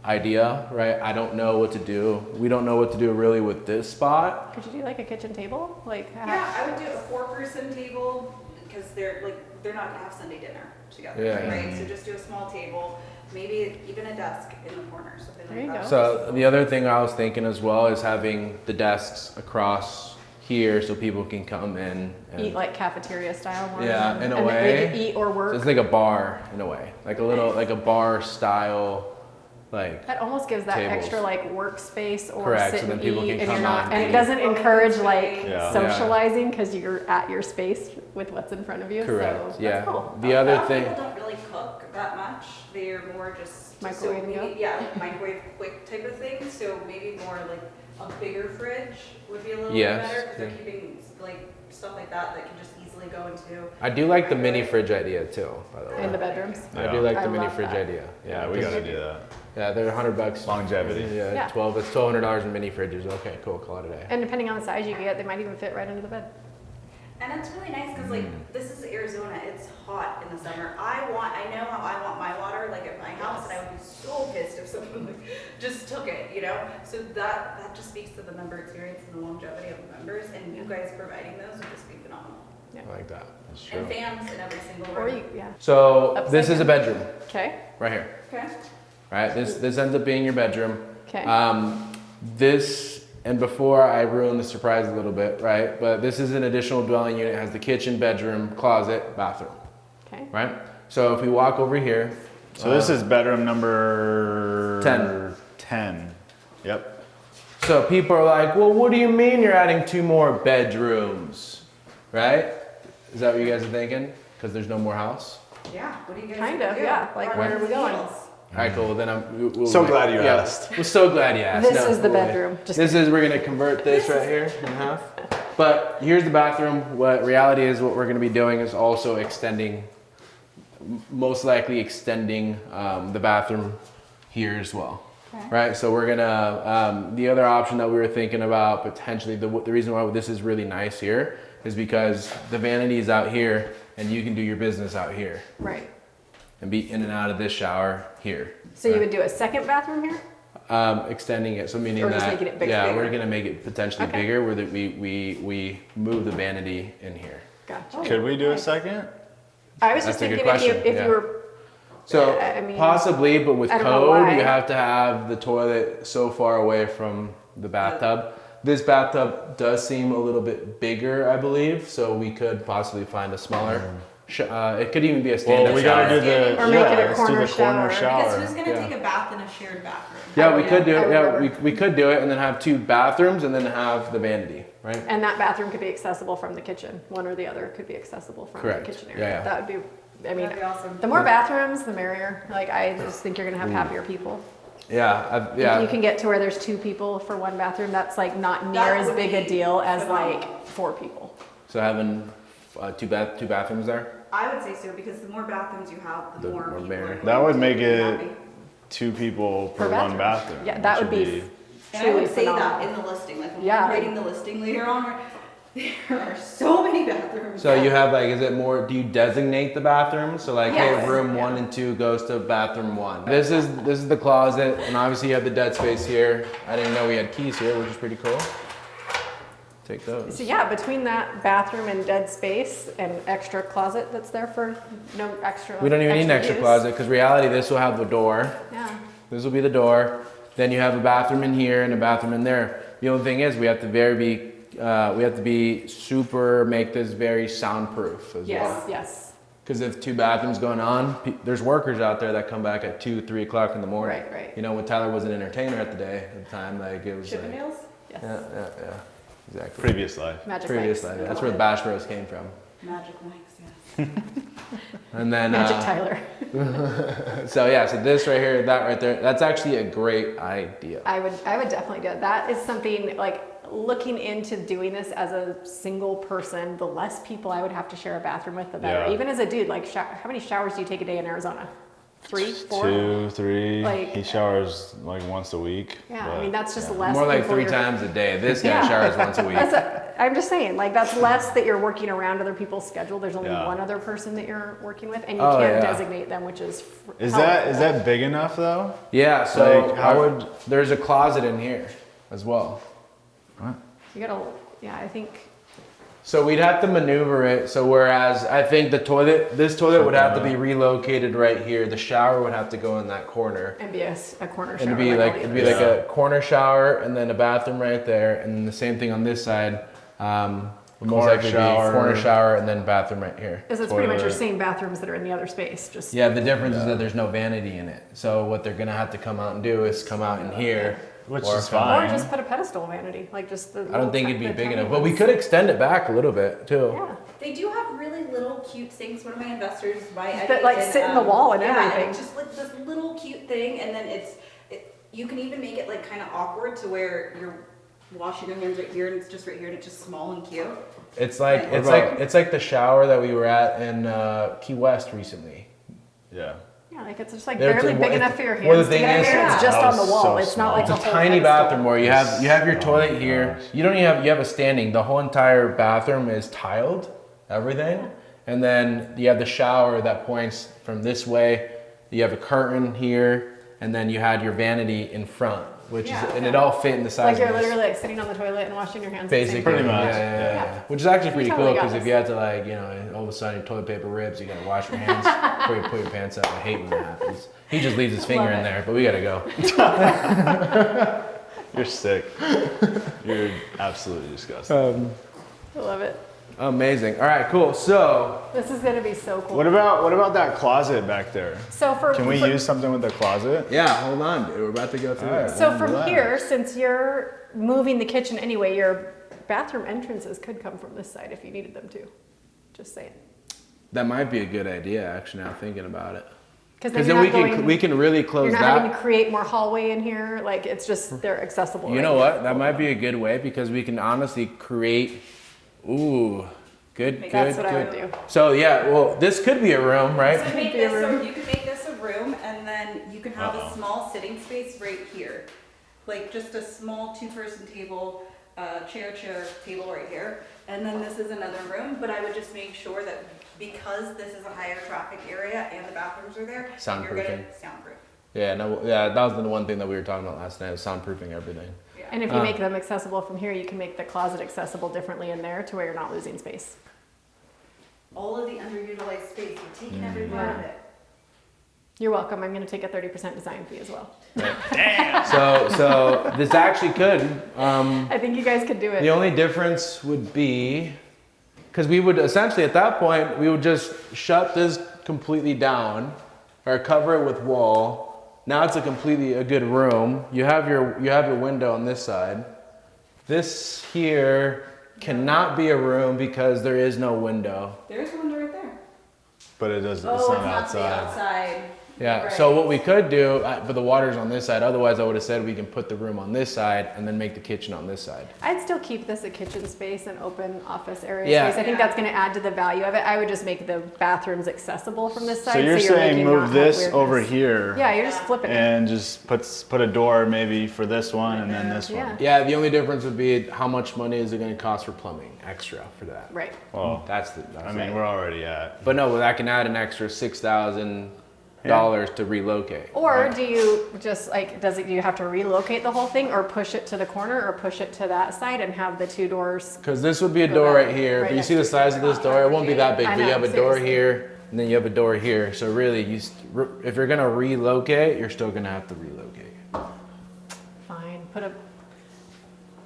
Idea, right? I don't know what to do. We don't know what to do really with this spot. Could you do like a kitchen table? Like Yeah, I would do a 4-person table because they're not gonna have Sunday dinner together, Yeah. right? So just do a small table, maybe even a desk in the corner, something There you like that. go. So the other thing I was thinking as well is having the desks across here so people can come in and eat like cafeteria style more. Yeah, than- in a and way. They could eat or So work. it's like a bar in a way, like a bar style, like That almost gives that tables. extra like workspace or Correct, sit so then and people eat, can and come you're not, on and and it doesn't encourage like Yeah. socializing because you're at your space with what's in front of you. correct. So Yeah. that's cool. The other Some thing. people don't really cook that much. They're more just Microwave and go? yeah, like microwave quick type of thing. So maybe more like a bigger fridge would be a little Yes, bit better because they're yeah. keeping like stuff like that can just easily go into. I do like the mini fridge idea too, by the way. In the bedrooms. I do like I the mini love fridge that. idea. Yeah, we gotta do that. Yeah, they're $100. Longevity. Yeah, Yeah. It's $1,200 in mini fridges. Okay, cool. Call it a day. And depending on the size you get, they might even fit right under the bed. And it's really nice because like this is Arizona. It's hot in the summer. I know how I want my water like at my house, and I would be so pissed if someone like just took it, you know. So that just speaks to the member experience and the longevity of the members, and you guys providing those would just be phenomenal. I like that. That's And true. fans in every single Or room. you, yeah. So Upside this is a down. bedroom Okay. right here. Okay. Right. This ends up being your bedroom. Okay. This, and before I ruin the surprise a little bit, right? But this is an additional dwelling unit. It has the kitchen, bedroom, closet, bathroom, Okay. right? So if we walk over here, So this is bedroom number 10. 10. Yep. so people are like, well, what do you mean you're adding 2 more bedrooms, right? Is that what you guys are thinking? Because there's no more house? Yeah. What do you guys Kind gonna of, do? yeah. Like, What where are we going? deals? All right, cool. Then we'll So glad you yeah, asked. We're so glad you asked. This is the we'll- bedroom. Just This is, we're gonna convert this right here in half. But here's the bathroom. What reality is, what we're gonna be doing is also extending, most likely extending the bathroom here as well. right? So we're gonna, the other option that we were thinking about potentially, the reason why this is really nice here is because the vanity is out here and you can do your business out here. Right. And be in and out of this shower here. So you would do a second bathroom here? Extending it, so meaning Or that, just making it bigger? yeah, we're gonna make it potentially Okay. bigger where that we move the vanity in here. Gotcha. Could we do a second? I was just That's a good thinking if question, you yeah. were, So I mean, possibly, but with I don't know code, why. you have to have the toilet so far away from the bathtub. This bathtub does seem a little bit bigger, I believe, so we could possibly find a smaller. It could even be a stand-up Well, we shower. gotta do the Or make it a let's do corner the corner shower. Because shower. who's gonna Yeah. take a bath in a shared bathroom? Yeah, we could do I it. would Yeah, never. we could do it and then have 2 bathrooms and then have the vanity, right? and that bathroom could be accessible from the kitchen. One or the other could be accessible from Correct. the kitchen Yeah, area. yeah. That would be, I mean, That'd be awesome. the more bathrooms, the merrier. Like, I just think you're gonna have happier people. Yeah, If yeah. you can get to where there's 2 people for one bathroom, that's like not near That as would big a be deal as phenomenal. like 4 people. So having 2 bathrooms there. I would say so because the more bathrooms you have, the The more more people merrier. are going That would to make be it happy. 2 people per Per one bathroom. bathroom. Yeah, that which would be And I truly would say that phenomenal. in the listing, like when Yeah. we're writing the listing later on, there are so many bathrooms. So you have like, is it more? Do you designate the bathrooms? So like, Yes. hey, room 1 and 2 goes to bathroom 1. This is the closet, and obviously you have the dead space here. I didn't know we had keys here, which is pretty cool. Take those. So yeah, between that bathroom and dead space and extra closet that's there for no extra. We don't even need an extra use. closet because reality, this will have the door. Yeah. This will be the door. Then you have a bathroom in here and a bathroom in there. The only thing is, we have to be super, make this very soundproof as Yes. well. Yes. Because if 2 bathrooms going on, there's workers out there that come back at 2, 3 o'clock in the morning. Right, right. You know, when Tyler was an entertainer at the time, like it was like, Chippendales? Yes. yeah, exactly. Previous life. Magic Previous Mike's. life. That's where the Bash Bros came from. Magic Mike's, yes. And then, Magic Tyler. so yeah, so this right here, that right there, that's actually a great idea. I would definitely do it. That is something like looking into doing this as a single person. The less people I would have to share a bathroom with, the better. Yeah. Even as a dude, like how many showers do you take a day in Arizona? 3, 4? 2, 3. Like- He showers like once a week. Yeah, but- I mean that's just less. More like people 3 you're- times a day. This guy Yeah. showers once a week. I'm just saying, like that's less that you're working around other people's schedule. There's only Yeah. one other person that you're working with, and you Oh, can't yeah. designate them, which is Is helpful. that big enough though? Yeah, so Like, how would- there's a closet in here as well. You gotta, yeah, I think. So we'd have to maneuver it. So whereas I think this toilet would have to be relocated right here. The shower would have to go in that corner. And be a corner shower. And it'd be all like the it'd be others. like a corner shower and then a bathroom right there, and then the same thing on this side. Would most Corner likely be shower. corner shower and then bathroom right here. Because it's pretty much your toilet. same bathrooms that are in the other space. Just Yeah, the difference is that there's no vanity in it. So what they're gonna have to come out and do is come out in here, Which or is come- fine. or just put a pedestal vanity, like just the. I don't think it'd be the big tiny enough, but we ones. could extend it back a little bit too. Yeah. They do have really little cute sinks. One of my investors buy That, like, sit in the wall and yeah, everything. And just like this little cute thing, and then you can even make it like kind of awkward to where you're washing your hands right here, and it's just right here, and it's just small and cute. It's like What it's like the shower that we were at in Key West recently. Yeah. Yeah, like it's just like There- barely big it's- enough for your hands well, the to thing get in is- there. It's Yeah. just That on the was wall. so It's not small. like It's a a whole tiny pedestal. bathroom where you have your toilet Oh my here. gosh. You don't even have a standing. The whole entire bathroom is tiled, everything, and then you have the shower that points from this way. You have a curtain here, and then you had your vanity in front, which Yeah. is and it all fit in the size. Like you're of this. literally like sitting on the toilet and washing your hands. at the Basically, same time. Pretty much, yeah. yeah. Which is actually pretty totally cool got because if this. you had to like, you know, all of a sudden your toilet paper rips, you gotta wash your hands before you put your pants up. I hate when that happens. He just leaves his finger Love in it. there, but we gotta go. You're sick. You're absolutely disgusting. I love it. Amazing. All right, cool. So This is gonna be so cool. What about that closet back there? So Can we use something with the closet? yeah, hold on, dude. We're about to go through All right. it. So from Relax. here, since you're moving the kitchen anyway, your bathroom entrances could come from this side if you needed them to. Just saying. That might be a good idea, actually. Now thinking about it, Because because then we can really close You're not having to that. create more hallway in here. Like it's just they're accessible. You right know here. what? That might be a good way because we can honestly create. Ooh, good. That's what I good. would do. So yeah, well, this could be a room, right? So make Be a this room. you can make this a room, and then you can have a small sitting space right here. Like just a small 2-person table, chair, table right here. And then this is another room, but I would just make sure that because this is a higher traffic area and the bathrooms are there, you're gonna soundproof. Yeah, no, yeah, that was the one thing that we were talking about last night, was soundproofing everything. Yeah. And if you make them accessible from here, you can make the closet accessible differently in there to where you're not losing space. All of the underutilized space, you're taking every part of it. You're welcome. I'm going to take a 30% design fee as well. So this actually could. I think you guys could do it. The only difference would be, because we would essentially at that point, we would just shut this completely down or cover it with wall. Now it's a good room. You have your window on this side. This here cannot be a room because there is no window. There's a window right there. But it doesn't. Oh, It's not the outside. outside. Yeah, Right. so what we could do, but the water's on this side, otherwise I would have said we can put the room on this side and then make the kitchen on this side. I'd still keep this a kitchen space and open office area Yeah. space. I think that's going to add to the value of it. I would just make the bathrooms accessible from this side. So you're saying making move not have this over weirdness. here Yeah, you're just flipping it. and just put a door maybe for this one and then this Yeah. one. Yeah, the only difference would be how much money is it going to cost for plumbing extra for that. Right. Well, That's I mean, we're already at. But no, well, that can add an extra $6,000 to relocate. Or do you just like, do you have to relocate the whole thing or push it to the corner or push it to that side and have the two doors? Because this would be a door right here, Right but you next see the to size of this door? It won't be that big, I but you know, have a door seriously. here and then you have a door here. So really, if you're going to relocate, you're still going to have to relocate. Fine.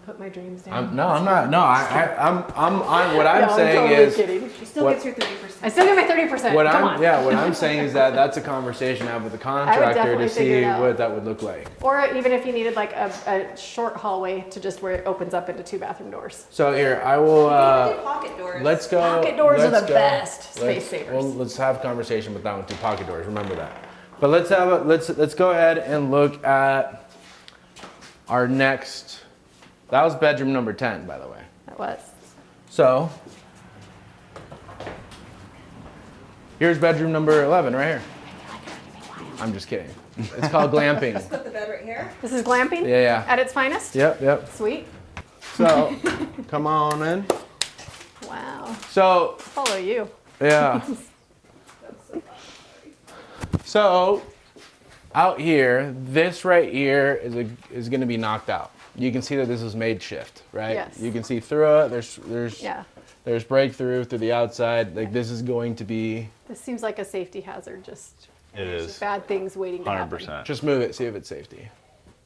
Put my dreams down. I'm not. No, what I'm No, saying totally is, kidding. She still What- gets your 30%. I still get my 30%. what Come on. what I'm saying is that that's a conversation I have with the contractor definitely to figure see it out. what that would look like. Or even if you needed like a short hallway to just where it opens up into 2 bathroom doors. So here, I will. You can do pocket doors. Let's go. Pocket doors are let's the go- best space let's- savers. Well, let's have a conversation with that one too. Pocket doors. Remember that. But let's go ahead and look at our next. That was bedroom number 10, by the way. That was. So here's bedroom number 11 right here. I'm just kidding. It's called glamping. Put the bed right here. This is glamping? Yeah. At its finest? Yep. Sweet. So come on in. Wow. So Follow you. yeah. So out here, this right here is going to be knocked out. You can see that this is made shift, right? Yes. You can see through it. Yeah. There's breakthrough through the outside. Like this is going to be. This seems like a safety hazard. Just It is. bad things waiting to happen. 100%. Just move it, see if it's safety.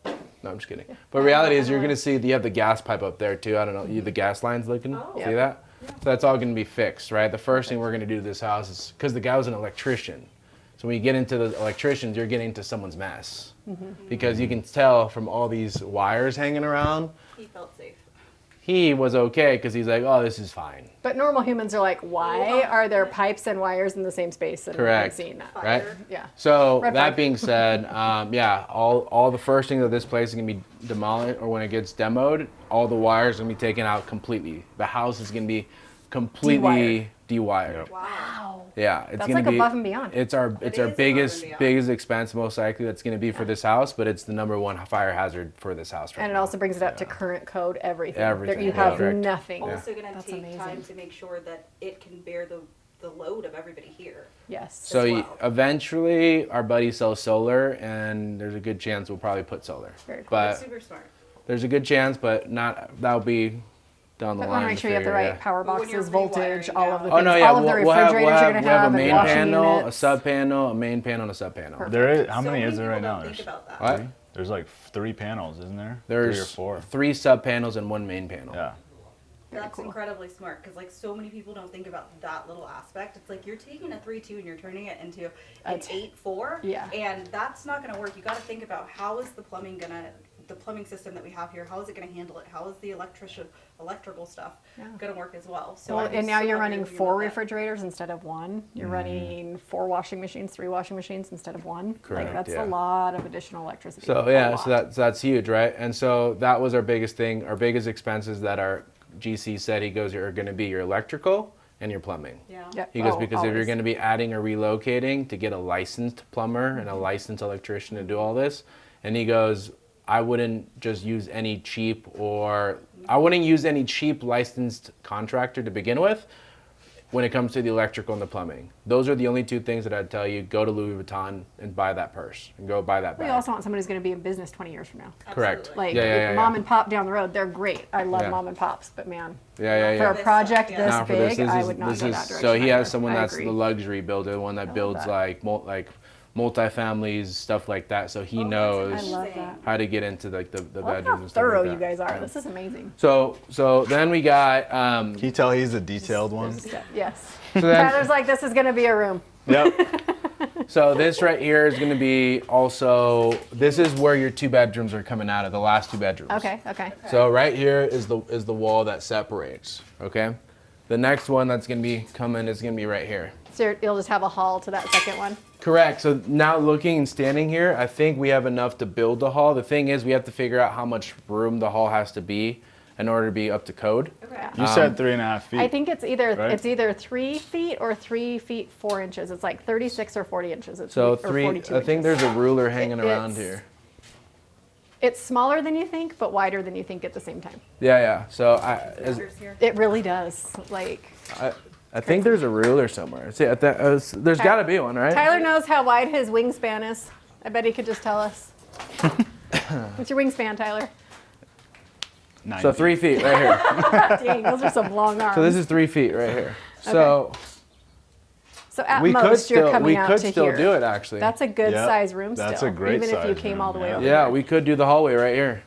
No, I'm just kidding. But reality is, you're gonna see you have the gas pipe up there too. I don't know, the gas lines looking. Oh. See Yeah. that? So that's all gonna be fixed, right? The first thing we're gonna do to this house is because the guy was an electrician. So when you get into the electricians, you're getting into someone's mess. Because you can tell from all these wires hanging around, He felt safe. he was okay because he's like, oh, this is fine. But normal humans are like, why are there pipes and wires in the same space? And Correct. I'm seeing that. Right? Yeah. So Red that flag. being said, all the first thing that this place is gonna be demolished, or when it gets demoed, all the wires are gonna be taken out completely. The house is gonna be completely dewired. Wow. Yeah, it's That's gonna like be above and beyond. It's our is biggest above and beyond. expense most likely that's gonna be for this house, but it's the #1 fire hazard for this house right And it now. also brings it up to current code, everything. Everything, There, you yeah. have Correct. nothing. Also gonna That's take amazing. time to make sure that it can bear the load of everybody here. Yes. So as you- well. eventually, our buddy sells solar, and there's a good chance we'll probably put solar. Very cool. But That's super smart. there's a good chance, but not. That'll be down the But line. want to make sure you have the figure, right power But when you're boxes, voltage, rewiring all of the down- things, Oh no, yeah, all of the we'll have refrigerators you're going to have, a and main washing panel, units. a sub panel, a main panel, and a sub panel. Perfect. There is. How So many is there right people now? don't think about that. What? There's like 3 panels, isn't there? There's 3 or 4. 3 sub panels and 1 main panel. Yeah. That's cool. incredibly smart because like so many people don't think about that little aspect. It's like you're taking a 3-2 and you're turning it into an 8-4. Yeah. And that's not going to work. You got to think about how is the plumbing the plumbing system that we have here, how is it going to handle it? How is the electrical stuff Yeah. going to work as well? So Well, I'd be and now so you're happy running to hear 4 about that. refrigerators instead of 1. You're running 4 washing machines, 3 washing machines instead of 1. Correct, Like, that's yeah. a lot of additional electricity. So A yeah, lot. so that's huge, right? And so that was our biggest thing, our biggest expenses that our GC said are going to be your electrical and your plumbing. Yeah. Yep. He goes, Oh, because if you're always. going to be adding or relocating, to get a licensed plumber and a licensed electrician to do all this, and he goes, I wouldn't just use any cheap licensed contractor to begin with when it comes to the electrical and the plumbing. Those are the only two things that I'd tell you. Go to Louis Vuitton and buy that purse and go buy that We bag. also want somebody who's going to be in business 20 years from now. Correct. Absolutely. Like Yeah. mom and pop down the road, they're great. I love Yeah. mom and pops, but man, Yeah. for a This project stuff, yeah. this Now for this, big, I is- would not this go is- that direction. So he has either. someone I that's agree. the luxury builder, one that builds that. like multifamilies, stuff like that. So he Oh, knows I love that. how to get into like the I love bedrooms how and stuff thorough like you that. guys are. Yeah. This is amazing. So then we got Can you tell he's a detailed one? Yes. so then Tyler's like, this is going to be a room. Yep. so this right here is going to be also, this is where your 2 bedrooms are coming out of, the last 2 bedrooms. Okay. So right here is the wall that separates. Okay. The next one that's going to be coming is going to be right here. So you'll just have a hall to that second one. Correct. So now looking and standing here, I think we have enough to build the hall. The thing is, we have to figure out how much room the hall has to be in order to be up to code. Okay. You said 3.5 feet. I think it's either Right? 3 feet or 3 feet 4 inches. It's like 36 or 40 inches. It's So or I 42 think inches. there's a ruler hanging around It's- here. It's smaller than you think, but wider than you think at the same time. Yeah. So Pictures here. It really does. Like I think there's a ruler somewhere. See, there's got to be one, right? Tyler knows how wide his wingspan is. I bet he could just tell us. What's your wingspan, Tyler? 9 So feet. 3 feet right here. Dang, those are some long arms. So this is 3 feet right here. So So at we could most you're still coming out to here. do it actually. That's a good Yep. size room That's still. a great even if you size came room, all the way yeah. over. yeah, here. we could do the hallway right here.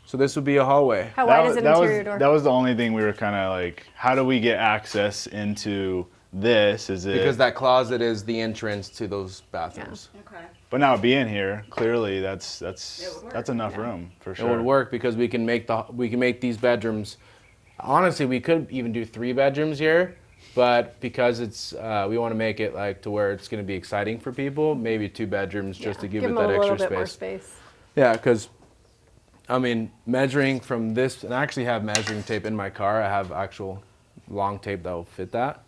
So this would be a hallway. How wide is an that interior was, door? That was the only thing we were kind of like, how do we get access into this? Is it Because that closet is the entrance to those bathrooms. Okay. But now being here, clearly that's would work, enough yeah. room for It sure. would work because we can make these bedrooms. Honestly, we could even do 3 bedrooms here, but because it's we want to make it like to where it's going to be exciting for people, maybe 2 bedrooms just to give it them that a little extra bit more space. space. Yeah, because I mean, measuring from this, and I actually have measuring tape in my car. I have actual long tape that will fit that,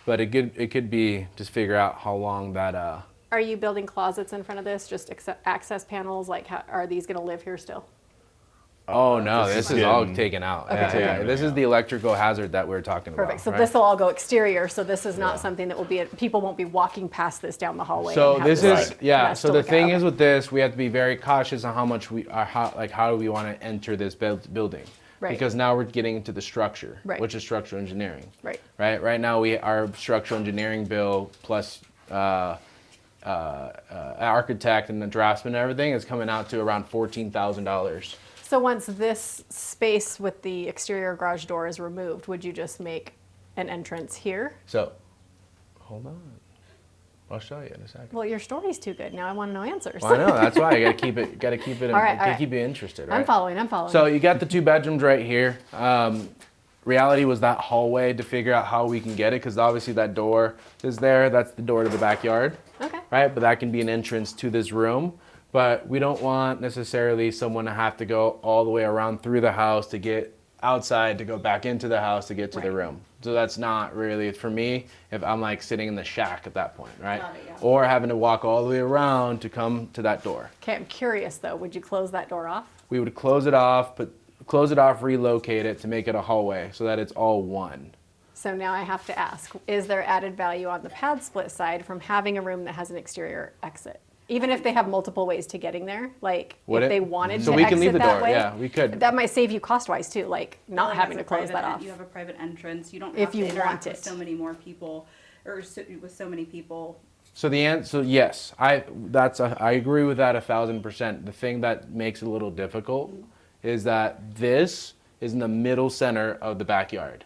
but it could be just figure out how long that. Are you building closets in front of this? Just access panels? Like, are these going to live here still? Oh no, this this is is all getting- taken out. Okay. Yeah, Taken yeah. everything This is out. the electrical hazard that we're talking Perfect. about. So right? this will all go exterior. So this is not something that will be. People won't be walking past this down the hallway. So and have this this, is like, yeah. mess So to the look at. thing Okay. is with this, we have to be very cautious on how much how do we want to enter this building, Right. because now we're getting into the structure, Right. which is structural engineering. Right. Right now our structural engineering bill plus architect and the draftsman and everything is coming out to around $14,000. So once this space with the exterior garage door is removed, would you just make an entrance here? So, hold on, I'll show you in a second. Well, your story's too good. Now I want to know answers. Well, I know that's why I gotta keep it. All right. Keep you interested. Right? I'm following. So you got the 2 bedrooms right here. Reality was that hallway to figure out how we can get it, because obviously that door is there. That's the door to the backyard, Okay. right? But that can be an entrance to this room. But we don't want necessarily someone to have to go all the way around through the house to get outside to go back into the house to get to the Right. room. So that's not really for me if I'm like sitting in the shack at that point, right? Got it, yeah. Or having to walk all the way around to come to that door. Okay. I'm curious though. Would you close that door off? We would close it off, relocate it to make it a hallway so that it's all one. So now I have to ask: is there added value on the pad split side from having a room that has an exterior exit? Even if they have multiple ways to getting there, like Would if it? they wanted So to we can exit leave the that door, way, yeah, we could. That might save you cost-wise too, like not Like, having it's to a close that private- off. You have a private entrance. You don't If have you to interact want with it. so many more people, or with so many people. So yes, I agree with that 1,000%. The thing that makes it a little difficult is that this is in the middle center of the backyard.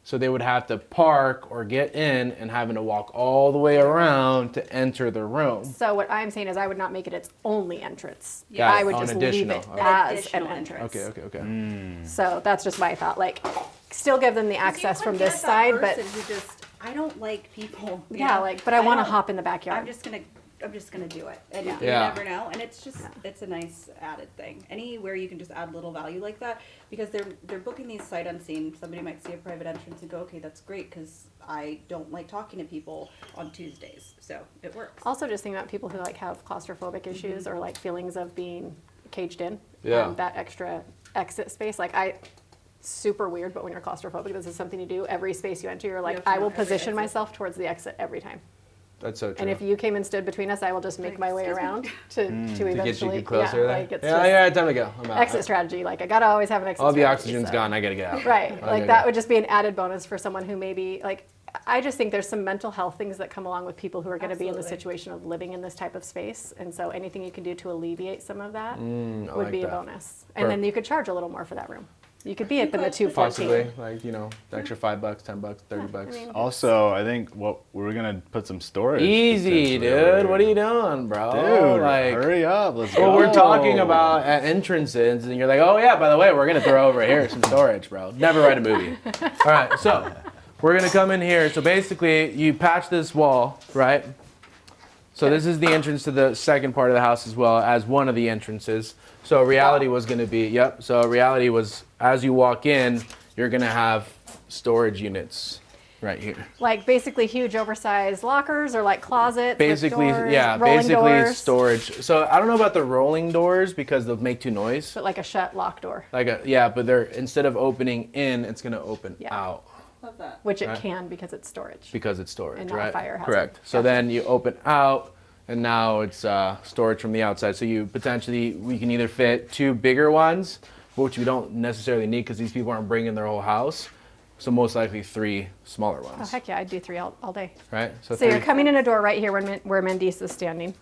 So they would have to park or get in and having to walk all the way around to enter the room. So what I'm saying is I would not make it its only entrance. Got I it. would On just leave additional. it Okay. as an Additional entrance. Okay. So that's just my thought. Like, still give them the access You from could this get side, that but person who just, I don't like people. you yeah, know? like, but I want to don't- hop in the backyard. I'm just gonna just gonna do it, and Yeah. you Yeah. never know. And it's just it's a nice added thing. Anywhere you can just add little value like that, because they're booking these sight unseen. Somebody might see a private entrance and go, okay, that's great, because I don't like talking to people on Tuesdays, so it works. Also, just think about people who like have claustrophobic issues or like feelings of being caged in. Yeah. That extra exit space, super weird, but when you're claustrophobic, this is something you do. Every space you enter, you're like, have to I know will every position exit. myself towards the exit every time. That's so true. And if you came and stood between us, I will just make my way around to eventually. get you closer yeah, there? like it's yeah, just yeah, time to go. I'm out. exit strategy. Like I gotta always have an exit All the strategy, oxygen's so. gone. I gotta get out. Right. I Like gotta that go. would just be an added bonus for someone who maybe like. I just think there's some mental health things that come along with people who are going to be in the Absolutely. situation of living in this type of space, and so anything you can do to alleviate some of that I would like be that. a bonus. And then you could charge a little more for that room. You could be up in the could. 214. Possibly, like the extra $5, $10, $30. I mean, Also, I think we're gonna put some storage. Easy, potentially over dude. What are here. you doing, bro? Dude, like, hurry up. Let's go. well, we're talking about at entrances, and you're like, oh yeah, by the way, we're gonna throw over here some storage, bro. Never write a movie. All right, so we're gonna come in here. So basically, you patch this wall, right? So this is the entrance to the second part of the house as well as one of the entrances. So reality was gonna be, yep. So reality was, as you walk in, you're gonna have storage units right here. like basically huge oversized lockers or like closets. Basically, with doors, yeah, rolling basically doors, storage. So I don't know about the rolling doors because they'll make too noise. but like a shut lock door, But they're instead of opening in, it's gonna open Yeah. out Love that. which it Right. can because it's storage. because it's storage, And not right? fire hazard. Correct. So Gotcha. then you open out, and now it's storage from the outside. So we can either fit 2 bigger ones, which we don't necessarily need because these people aren't bringing their whole house. So most likely 3 smaller Oh ones, heck yeah, I'd do 3 all day. right? So 3. you're coming in a door right here where Mandisa is standing.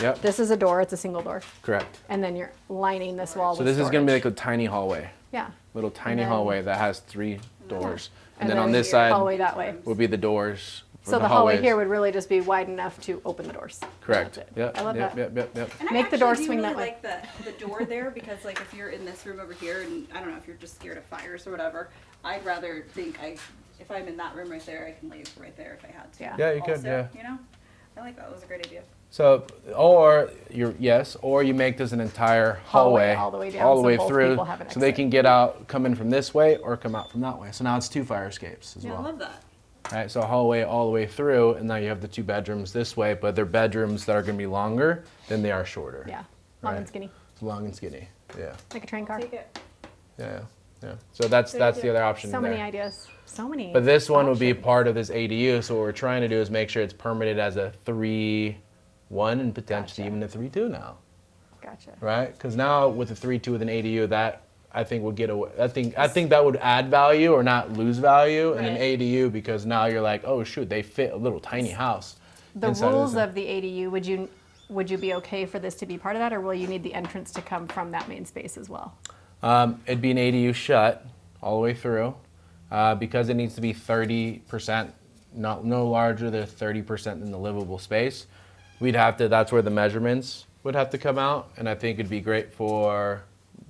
Yep. This is a door, it's a single door. Correct. And then you're lining this wall So with this is gonna be storage. like a tiny hallway, Yeah. little tiny then- hallway that has 3 doors, and, And then on then this side hallway that way. will be the doors. for So the hallway hallways. here would really just be wide enough to open the doors. Correct. That's it. Yep. I love yep, that. Yep. And Make I the door actually do swing really that way. like the door there, because like if you're in this room over here, and I don't know if you're just scared of fires or whatever, I'd rather think if I'm in that room right there, I can leave right there if I had to. Yeah. Yeah, you could. Also, Yeah. You know, I like that. That was a great idea. So, or you make this an entire hallway, all the way down, all the so way both through, people have an so they exit. can get out, come in from this way, or come out from that way. So now it's 2 fire escapes as Yeah, I well. love that. Right, so a hallway all the way through, and now you have the 2 bedrooms this way, but they're bedrooms that are going to be longer than they are shorter. Yeah. Long Right. and skinny. It's long and skinny. Yeah, Like a train car. Take it. yeah. So that's the other option So there. many ideas. So many. But this one will be options. part of this ADU. So what we're trying to do is make sure it's permitted as a 3-1 and potentially Gotcha. even a 3-2 now. Gotcha. Right? Because now with a 3-2 with an ADU, that I think would get away. I think that would add value or not lose value in an Right. ADU, because now you're like, oh shoot, they fit a little tiny house. The inside rules this. of the ADU, would you be okay for this to be part of that, or will you need the entrance to come from that main space as well? It'd be an ADU shut all the way through, because it needs to be 30%, no larger than 30% in the livable space. That's where the measurements would have to come out, and I think it'd be great for,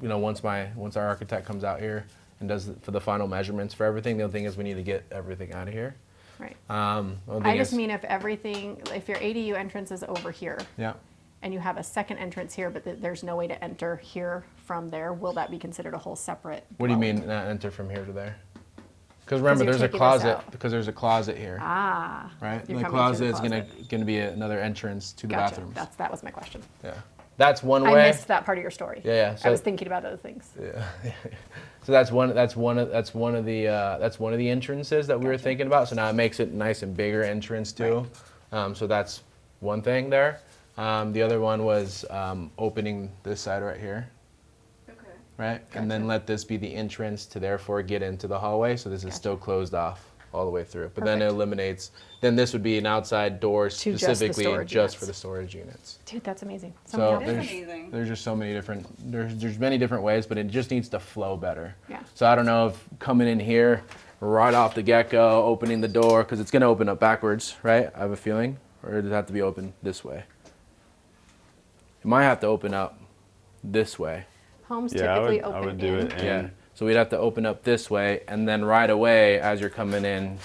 once our architect comes out here and does for the final measurements for everything. The other thing is we need to get everything out of here. Right. The other I thing just is- mean if your ADU entrance is over here, yeah. and you have a second entrance here, but there's no way to enter here from there, will that be considered a whole separate? What do you dwelling? mean not enter from here to there? Because remember, you're there's a taking this closet. out. Because there's a closet here, Ah. right? You're The coming to closet the is closet. gonna be another entrance to the Gotcha. bathrooms. That was my question. Yeah, that's one I way. missed that part of your story. Yeah. I was thinking about other things. So that's one of the entrances that we were thinking about. So now it makes it a nice and bigger entrance too. So that's one thing there. The other one was opening this side right here, Okay. right? And then let this be the entrance to therefore get into the hallway. So this is still closed off all the way through. But then it Perfect. eliminates. Then this would be an outside door To just the specifically storage just units. for the storage units. Dude, that's amazing. So So many That is options. amazing. there's just so many different there's many different ways, but it just needs to flow better. Yeah. So I don't know if coming in here right off the get-go, opening the door, because it's going to open up backwards, right? I have a feeling, or does it have to be open this way? It might have to open up this way. Homes Yeah, typically I open would do in. it. Yeah. And So we'd have to open up this way, and then right away as you're coming in,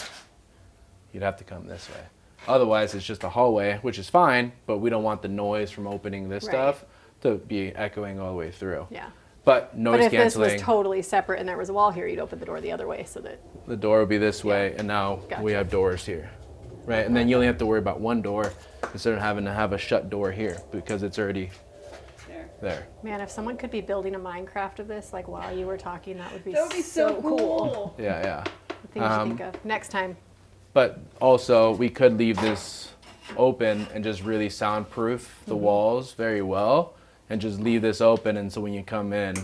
you'd have to come this way. Otherwise, it's just a hallway, which is fine, but we don't want the noise from opening this Right. stuff to be echoing all the way through. Yeah. But But noise if this canceling, was totally separate and there was a wall here, you'd open the door the other way so that. the door will be this way, and now we Gotcha. have doors here. Right, and then you only have to worry about one door instead of having to have a shut door here because it's already there. Man, if someone could be building a Minecraft of this, like while you were talking, that would be, That would be so cool. Yeah, yeah. The things you think of. Next time. But also, we could leave this open and just really soundproof the walls very well, and just leave this open, and so when you come in,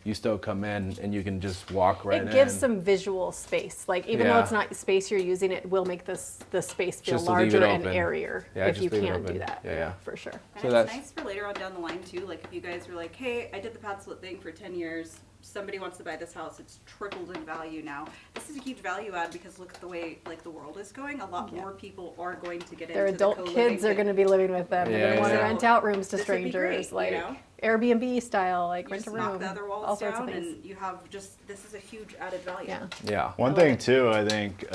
you still come in and you can just walk right in. It gives some visual space. Like even though Yeah. it's not space you're using, it will make the space feel Just to leave it larger and open. airier Yeah, if just you leave it can do open. that. Yeah, yeah. For sure. And So it's that's- nice for later on down the line too. Like if you guys were like, hey, I did the PadSplit thing for 10 years. Somebody wants to buy this house. It's tripled in value now. This is a huge value add because look at the way like the world is going. A lot more people are going to get Their into adult the co-living kids are thing. going to be living with them. They're Yeah, going to want to yeah. rent out rooms to This would be strangers, great, like you know? Airbnb style, like You rent just a knock room, the other all walls sorts of down, things. and you have just this is a huge added value. Yeah. Yeah. One love thing it. too, I think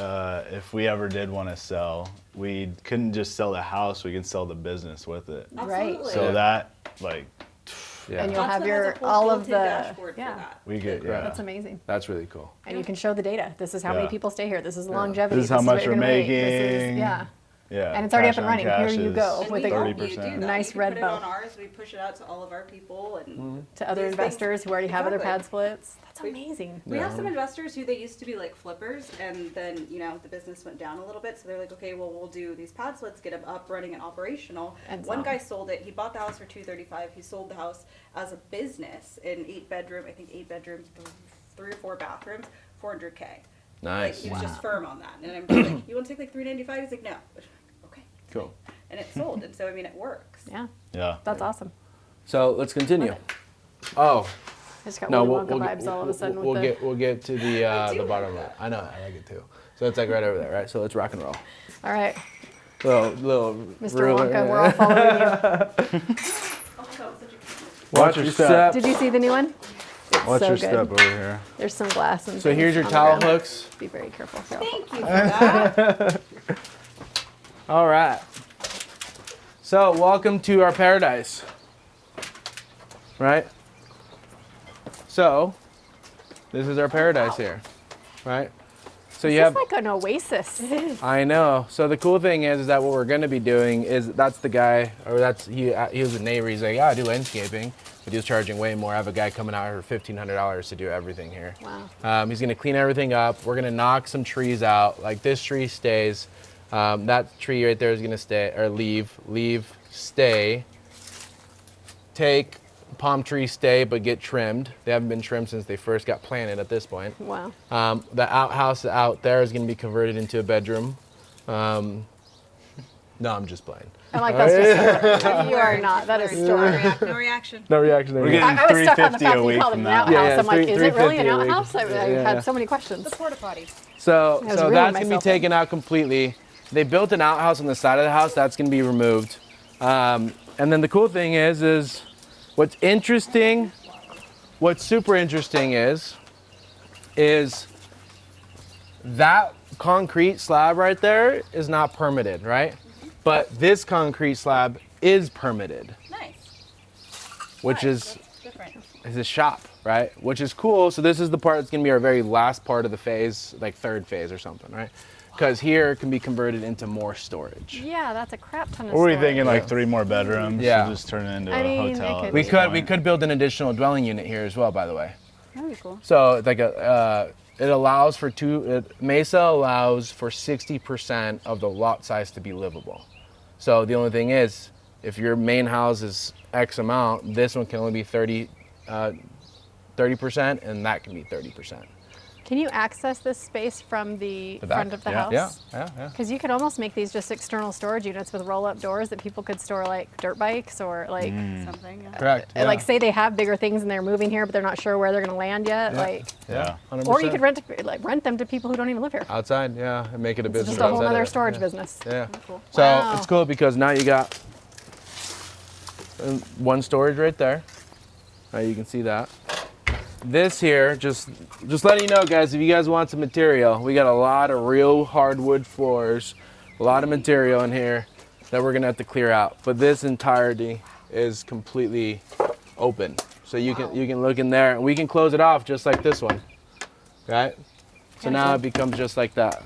if we ever did want to sell, we couldn't just sell the house; we can sell the business with it. Right. Absolutely. So Yeah. that, like, Yeah. And you'll That's have what your has a whole all of built-in the dashboard for yeah. that. we get yeah. That's amazing. That's really cool. And you can show the data. This is how many Yeah. people stay here. This is longevity. This is how much what you're we're gonna make. This is- making. yeah. Yeah. And it's already up cash and on running. Here cash you is go. And with we a help you do 30%. that. Nice you can red put it bow. on ours. We push it out to all of our people and to other these investors things- who already have other pad Exactly. splits. That's amazing. We have some investors who they used to be like flippers, and then the business went down a little bit. So they're like, okay, well we'll do these pad splits, get them up, running, and operational. And one sell. guy sold it. He bought the house for $235. He sold the house as a business in 8 bedrooms, 3 or 4 bathrooms, $400K. Nice. Like he was just firm on that, and I'm just like, you want to take like $395? He's like, no. Okay. Cool. And it sold, and so I mean it works. Yeah. Yeah. That's awesome. So let's continue. Oh, I just got no, Willy we'll, Wonka vibes all of a sudden we'll with the. get to the bottom of it. I know, I like it too. So it's like right over there, right? So let's rock and roll. All right, Little Mr. ruler. Wonka, we're all following you. Oh, that was such a Watch your step. Did you see the new one? It's What's so your good. step over here? There's some glass and. So here's your things on towel the ground. hooks. Be very careful. Thank you for that. All right. So welcome to our paradise. Right? So this is our paradise here. Right? So you It's have like an oasis. I know. So the cool thing is that what we're going to be doing is that's the guy, or that's he was a neighbor. He's like, yeah, I do landscaping, but he was charging way more. I have a guy coming out here for $1,500 to do everything here. Wow. He's going to clean everything up. We're going to knock some trees out. Like this tree stays. That tree right there is going to stay, or leave, stay. Take palm trees stay, but get trimmed. They haven't been trimmed since they first got planted at this point. Wow. The outhouse out there is going to be converted into a bedroom. No, I'm just playing. I like that's just you are not. That is still. No reaction. No reaction there. We're getting I was stuck on the 350 fact a that you week called it from an that. outhouse. Yeah, I'm like, is it really an 350 a week. outhouse? I've Yeah. had so many questions. Porta potty. So was that's reeling going to be myself taken out completely. They built an outhouse on the side of the house. That's going to be removed. And then the cool thing is what's interesting, what's super interesting is that concrete slab right there is not permitted, right? But this concrete slab is permitted, Nice. which is Different. a shop, right? Which is cool. So this is the part that's going to be our very last part of the phase, like third phase or something, right? Because here it can be converted into more storage. Yeah, that's a crap ton of. Or were we storage. thinking like 3 more bedrooms? Yeah. And just turn it into I a mean, hotel. they at could- We this could we point? could build an additional dwelling unit here as well, by the way. That'd be cool. So it's like it allows for Mesa allows for 60% of the lot size to be livable. So the only thing is, if your main house is X amount, this one can only be 30%, and that can be 30%. Can you access this space from the The back? front of the Yeah. house? Yeah. Because you could almost make these just external storage units with roll-up doors that people could store like dirt bikes or like, Something. Yeah. Correct. and, like say they have bigger things and they're moving here, but they're not sure where they're going to land yet. Like, Yeah. 100%. or you could rent them to people who don't even live here. outside, yeah, and make it a It's business. just a whole outside of other it. storage Yeah. business. Yeah. Cool. So Wow. it's cool because now you got one storage right there. Right, you can see that. This here, just letting you know, guys, if you guys want some material, we got a lot of real hardwood floors. A lot of material in here that we're gonna have to clear out. But this entirety is completely open. So you can look in there and we can close it off just like this one, right? So now it becomes just like that.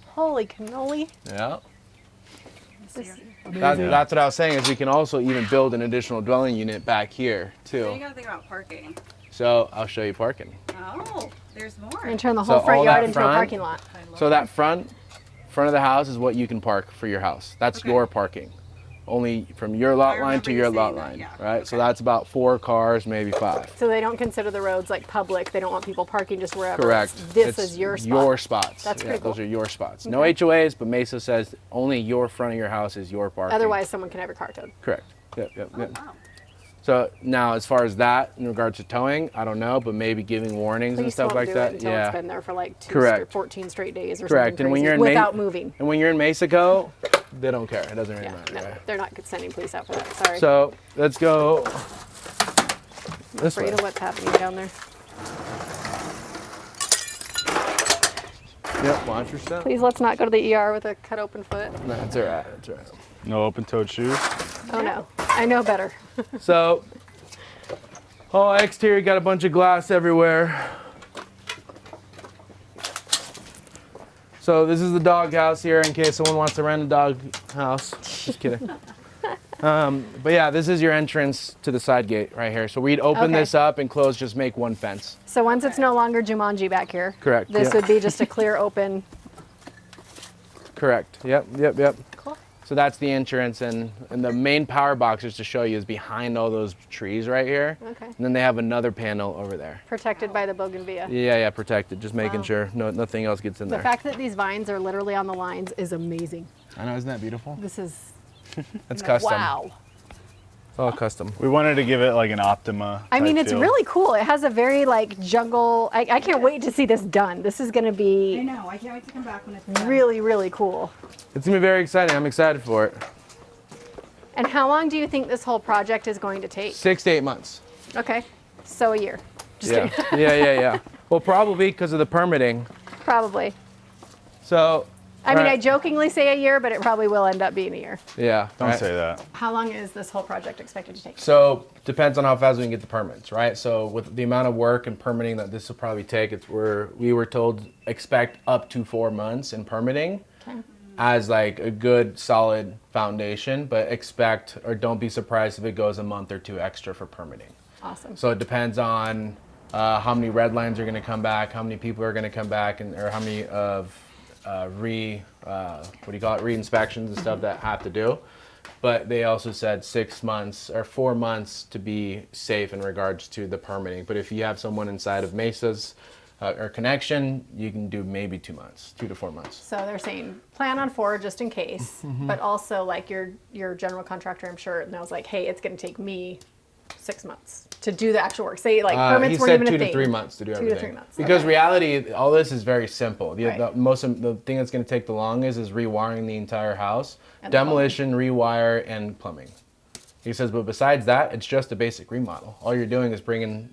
Holy cannoli. Yeah. This- That's what I was saying is we can also even build an additional dwelling unit back here So you too. gotta think about parking. So I'll show you parking. Oh, there's We're more. gonna turn the So whole front all yard that into a front- parking lot. So that front of the house is what you can park for your house. That's Okay. your parking. Only from your lot line remember to you your saying lot that, line, yeah. right? So Okay. that's about 4 cars, maybe 5. So they don't consider the roads like public. They don't want people parking just wherever. Correct. This It's is your spot. Your spots. That's Yeah, pretty cool. Those are your spots. No HOAs, but Mesa says only your front of your house is your parking. Otherwise, someone can have your car towed. Correct. Yep. Oh, wow. So now, as far as that, in regards to towing, I don't know, but maybe giving warnings and Please stuff don't like do that. it until Yeah. it's been there for like 14 straight days or Correct. something And when crazy you're in without moving. And when you're in Mexico, they don't care. It doesn't really Yeah, matter. no, right? they're not sending police out for that. Sorry. So let's go this way. Afraid of what's happening down there. Yep. Watch your step. Please let's not go to the ER with a cut open foot. No, that's all right. That's all right. No open-toed shoes. Oh no, I know better. So, exterior got a bunch of glass everywhere. So this is the dog house here in case someone wants to rent a dog house. Just kidding. But yeah, this is your entrance to the side gate right here. So we'd open Okay. this up and close, just make one fence. So once it's no longer Jumanji back here, Correct, This yeah. would be just a clear open. Correct. Yep. Cool. So that's the entrance, and the main power box, just to show you, is behind all those trees right here. Okay. And then they have another panel over there. Protected by the bougainvillea. Yeah, protected. Just making Wow. sure nothing else gets in The there. fact that these vines are literally on the lines is amazing. I know, isn't that beautiful? This is It's custom. wow. It's all custom. We wanted to give it like an Optima. I mean, type it's feel. really cool. It has a very like jungle. I can't wait to see this done. This is going to I be know. I can't wait to come back when it's done. really, really cool. It's gonna be very exciting. I'm excited for it. And how long do you think this whole project is going to take? 6 to 8 months. Okay, so a year. Just Yeah. kidding. yeah. Well, probably because of the permitting. Probably. So. I mean, I right. jokingly say a year, but it probably will end up being a year. Yeah. Don't right. say that. How long is this whole project expected to take? So depends on how fast we can get the permits, right? So with the amount of work and permitting that this will probably take, we were told expect up to 4 months in permitting. Okay. As like a good solid foundation, but expect or don't be surprised if it goes a month or 2 extra for permitting. Awesome. So it depends on how many red lines are going to come back, how many people are going to come back, or how many of re-inspections and stuff that have to do. But they also said 6 months or 4 months to be safe in regards to the permitting. But if you have someone inside of Mesa's or connection, you can do maybe 2 months, 2 to 4 months. So they're saying plan on 4 just in case, but also like your general contractor, I'm sure knows like, hey, it's going to take me 6 months to do the actual work. Say like permits he weren't said even 2 a to thing. 3 months to do 2 everything. to 3 months. Because Okay. reality, all this is very simple. The Right. the thing that's going to take the longest is rewiring the entire house, And the demolition, rewire, and plumbing. He says, but besides that, it's just a basic remodel. All you're doing is bringing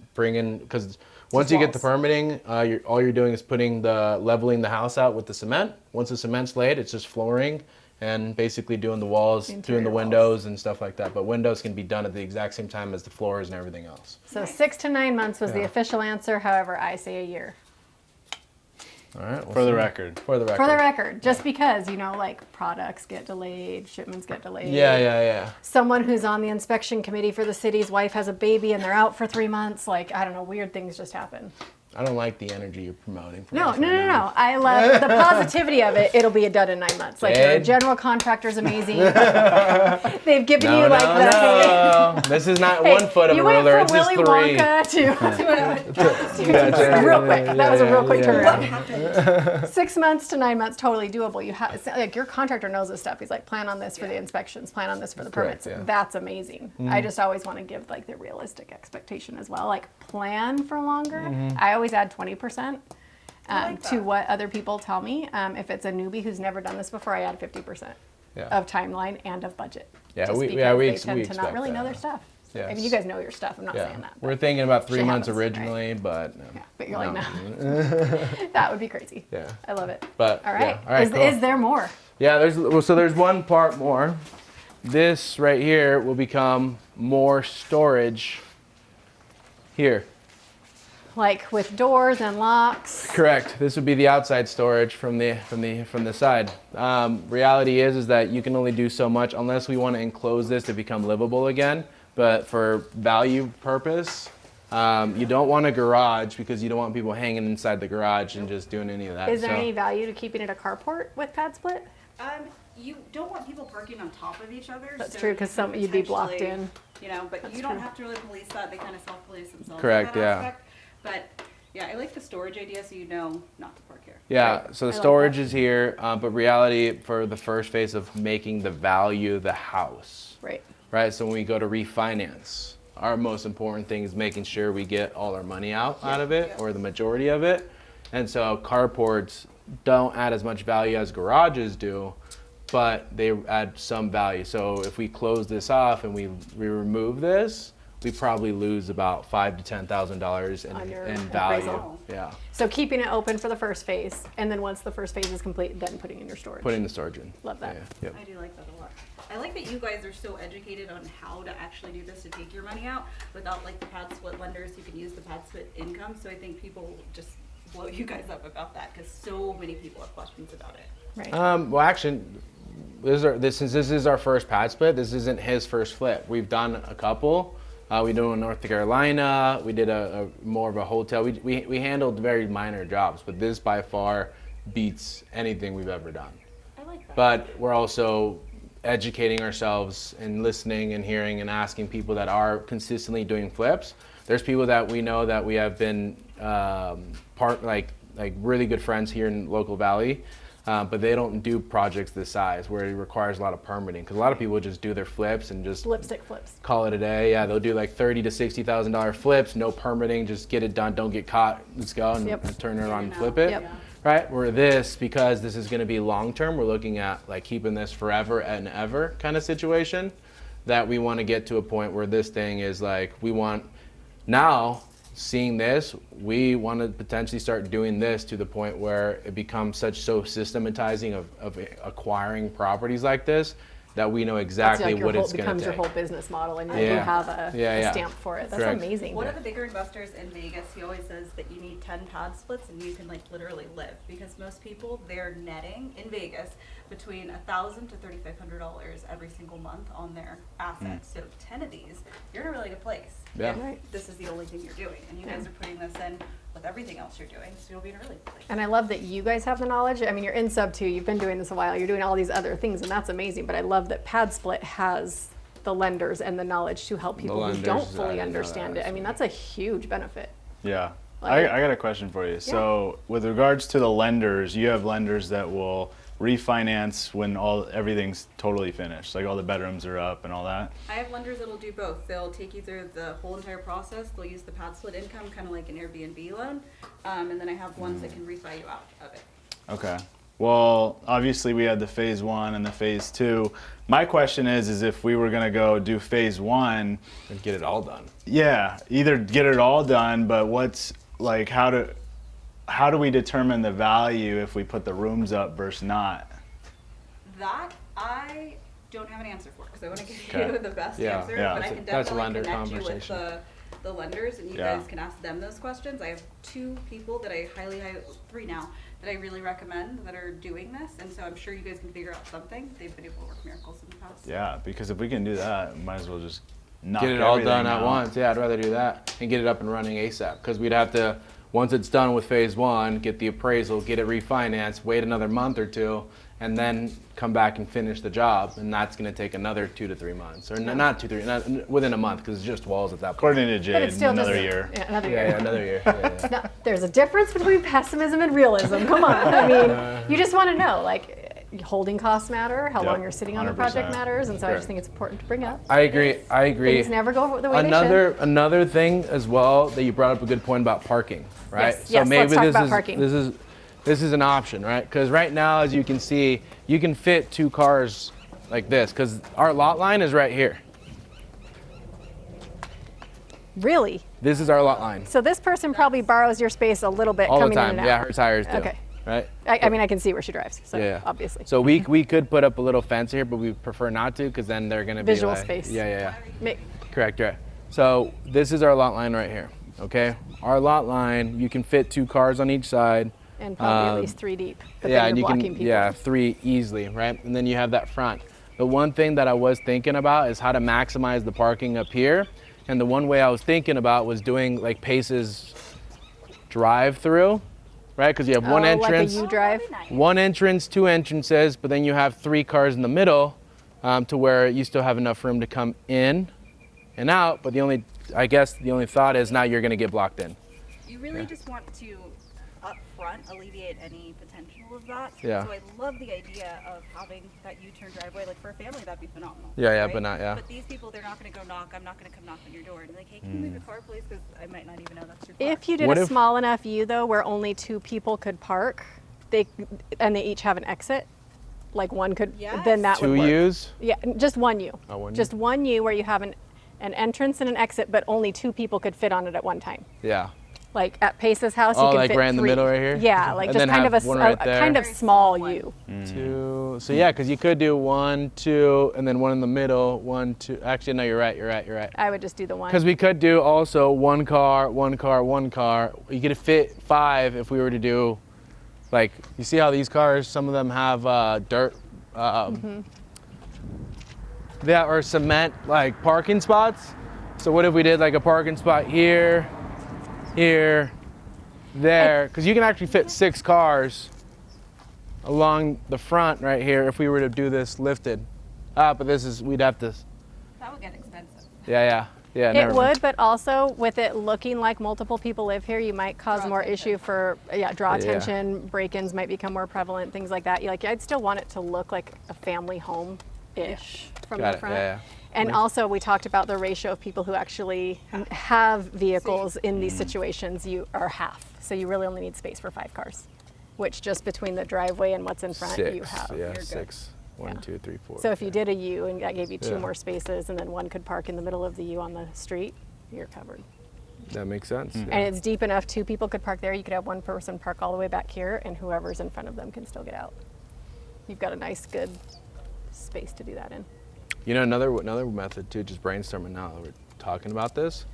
because once you get the walls. permitting, all you're doing is leveling the house out with the cement. Once the cement's laid, it's just flooring and basically doing the walls, doing Interior the walls. windows and stuff like that. But windows can be done at the exact same time as the floors and everything else. So 6 to 9 months was the Yeah. official answer. However, I say a year. All right. we'll For the see. record. For the record. For the record, just because, like products get delayed, shipments get delayed. Yeah. Someone who's on the inspection committee for the city's wife has a baby and they're out for 3 months. Like, I don't know, weird things just happen. I don't like the energy you're promoting. For No. us right now. I love the positivity of it. It'll be done in 9 months. Like, your Jade? general contractor's amazing. They've given No, you like the. no. This is not Hey, 1 foot of you a went ruler. from It's just Willy 3. Wonka to real quick. That was a real quick turnaround. 6 months to 9 months, totally doable. You have like your contractor knows this stuff. He's like, plan on this for the inspections, plan on this for the Correct, permits. yeah. That's amazing. I just always want to give like the realistic expectation as well. Like plan for longer. I always add 20%. like To that. what other people tell me. If it's a newbie who's never done this before, I add 50% Yeah. of timeline and of budget. Yeah, Just we- because yeah, we they ex- tend we to not expect really know that. their stuff. Yes. I mean, you guys know your stuff. I'm not saying that. We're thinking about 3 shit months happens, right? originally, but Yeah, but you're like, no. no. That would be crazy. Yeah. I love it. But All right. yeah. All right, cool. Is there more? Yeah, there's one part more. This right here will become more storage here. Like with doors and locks. Correct. This would be the outside storage from the side. Reality is that you can only do so much unless we want to enclose this to become livable again. But for value purpose, you don't want a garage because you don't want people hanging inside the garage and just doing any of that. Is there any value to keeping it a carport with PadSplit? You don't want people parking on top of each other. That's so true, because you could you'd be blocked potentially, in. You know, but That's you don't true. have to really police that. They kind of self-police themselves. Correct, in that yeah. aspect. But yeah, I like the storage idea, so you know not to park here. Yeah, Right. so I the like storage that. is here, but reality for the first phase of making the value of the house, Right. right? So when we go to refinance, our most important thing is making sure we get all our money out of it, or the majority of it. And so carports don't add as much value as garages do, but they add some value. So if we close this off and we remove this, we probably lose about $5,000 to $10,000 On your in value. appraisal. Yeah, So keeping it open for the first phase, and then once the first phase is complete, then putting in your storage. putting the storage in. Love that. Yeah, yep. I do like that a lot. I like that you guys are so educated on how to actually do this to take your money out without like the PadSplit lenders who can use the PadSplit income. So I think people just blow you guys up about that because so many people have questions about it. Right. Well, actually, this is our first pad split. This isn't his first flip. We've done a couple. We did one in North Carolina. We did a more of a hotel. We handled very minor jobs, but this by far beats anything we've ever done. I like that. But we're also educating ourselves and listening and hearing and asking people that are consistently doing flips. There's people that we know that we have been like really good friends here in local valley, but they don't do projects this size where it requires a lot of permitting. Because a lot of people just do their flips and just Lipstick flips. call it a day. Yeah, they'll do like $30,000 to $60,000 flips, no permitting, just get it done, don't get caught, let's go and Yep. turn it around and flip it. Yep. Right? Where this, because this is going to be long term, we're looking at like keeping this forever and ever kind of situation. That we want to get to a point where this thing is like, we want now. Seeing this, we want to potentially start doing this to the point where it becomes so systematizing of acquiring properties like this that we know exactly That's like what it's it going to becomes take. your whole business model, and you Yeah. have a Yeah. stamp for it. That's Correct. amazing. One of the bigger investors in Vegas, he always says that you need 10 pad splits and you can like literally live because most people they're netting in Vegas between $1,000 to $3,500 every single month on their assets. So 10 of these, you're in a really good place. Yeah. If Right. this is the only thing you're doing, and you guys are putting this in with everything else you're doing, so you'll be in a really good place. And I love that you guys have the knowledge. I mean, you're in sub 2, you've been doing this a while, you're doing all these other things, and that's amazing. But I love that PadSplit has the lenders and the knowledge to help people who lenders, don't I fully didn't know understand that. it. I mean, that's a huge benefit. Yeah. Like- I got a question for you. So with regards to the lenders, you have lenders that will refinance when everything's totally finished, like all the bedrooms are up and all that. I have lenders that'll do both. They'll take you through the whole entire process. They'll use the PadSplit income, kind of like an Airbnb loan, and then I have ones that can refi you out of it. Okay. Well, obviously we had the phase 1 and the phase 2. My question is if we were gonna go do phase 1, And get it all done. yeah, either get it all done, but what's like how do we determine the value if we put the rooms up versus not? That I don't have an answer for because I want to give Okay. you the best Yeah, answer, yeah. but I can That's a definitely lender connect you with conversation. the lenders, and you Yeah. guys can ask them those questions. I have 2 people that I 3 now that I really recommend that are doing this, and so I'm sure you guys can figure out something. They've been able to work miracles in the past. Yeah, because if we can do that, might as well just knock Get it all everything done at out. once. Yeah, I'd rather do that and get it up and running ASAP because we'd have to, once it's done with phase 1, get the appraisal, get it refinanced, wait another month or 2, and then come back and finish the job. And that's going to take another 2 to 3 months, or not 2, 3, not, within a month because it's just walls at that point. According to But Jade, it's still another just year. Yeah, another Yeah, year. yeah, another year. Yeah, yeah. No, there's a difference between pessimism and realism. Come on. I mean, you just want to know, like, holding costs matter, how Yep, long you're sitting on the project 100%. matters, and so I Correct. just think it's important to bring up. I agree. I agree. Things never go the way they should. Another thing as well that you brought up a good point about parking, right? Yes, yes, let's talk about parking. This is an option, right? Because right now, as you can see, you can fit 2 cars like this because our lot line is right here. Really? This is our lot line. So this person probably borrows your space a little bit All the coming in time. and out. Yeah, her tires do. Okay. Right? I mean, I can see where she drives, so Yeah. obviously. So we could put up a little fence here, but we prefer not to because then they're going to be Visual like, space. Yeah. Ma- Correct, right. So this is our lot line right here, okay? Our lot line, you can fit 2 cars on each side. And probably at least 3 deep. But Yeah, then and you're you blocking can, people. yeah, 3 easily, right? And then you have that front. The one thing that I was thinking about is how to maximize the parking up here. And the one way I was thinking about was doing like Pace's drive-through, right? Because you have one entrance. Like a U-drive. One entrance, 2 entrances, but then you have 3 cars in the middle to where you still have enough room to come in and out. But I guess the only thought is now you're going to get blocked in. You really just want to, up front, alleviate any potential of that. Yeah. So I love the idea of having that U-turn driveway. Like for a family, that'd be phenomenal. Yeah, right? but not, yeah. But these people, they're not going to go knock. I'm not going to come knock on your door and be like, hey, can you move your car, please? Because I might not even know that's your car. If you did What a if- small enough U though, where only 2 people could park, they each have an exit, like one could, Yes. then that 2 would work. U's? Yeah, just one U. Oh, one U. Just one U where you have an entrance and an exit, but only 2 people could fit on it at one time. Yeah. Like at Pace's house, you Oh, can like fit right in the 3. middle right here? Yeah, like And just then kind of have one right a there. kind of Very small small U. 2. So yeah, because you could do 1, 2, and then 1 in the middle, 1, 2. Actually, no, you're right. I would just do the one. Because we could do also 1 car, 1 car, 1 car. You could fit 5 if we were to do, like, you see how these cars, some of them have dirt, that are cement, like parking spots. So what if we did like a parking spot here, here, there? Because you can actually fit 6 cars along the front right here if we were to do this lifted. But we'd have to, That would get expensive. yeah, It never mind. would, but also with it looking like multiple people live here, you might cause Draw more attention. issue for draw Yeah. attention. Break-ins might become more prevalent, things like that. Like I'd still want it to look like a family home-ish from Got the it, front. yeah. And also, we talked about the ratio of people who actually have vehicles in these situations. You are half, so you really only need space for 5 cars, which just between the driveway and what's in front, 6, you have. yeah, good. 6. 1, 2, 3, 4. So if you did a U and that gave you 2 Yeah. more spaces, and then one could park in the middle of the U on the street, you're covered. That makes sense. And it's deep enough 2 people could park there. You could have one person park all the way back here, and whoever's in front of them can still get out. You've got a nice, good space to do that in. You know, another method too, just brainstorming now that we're talking about this,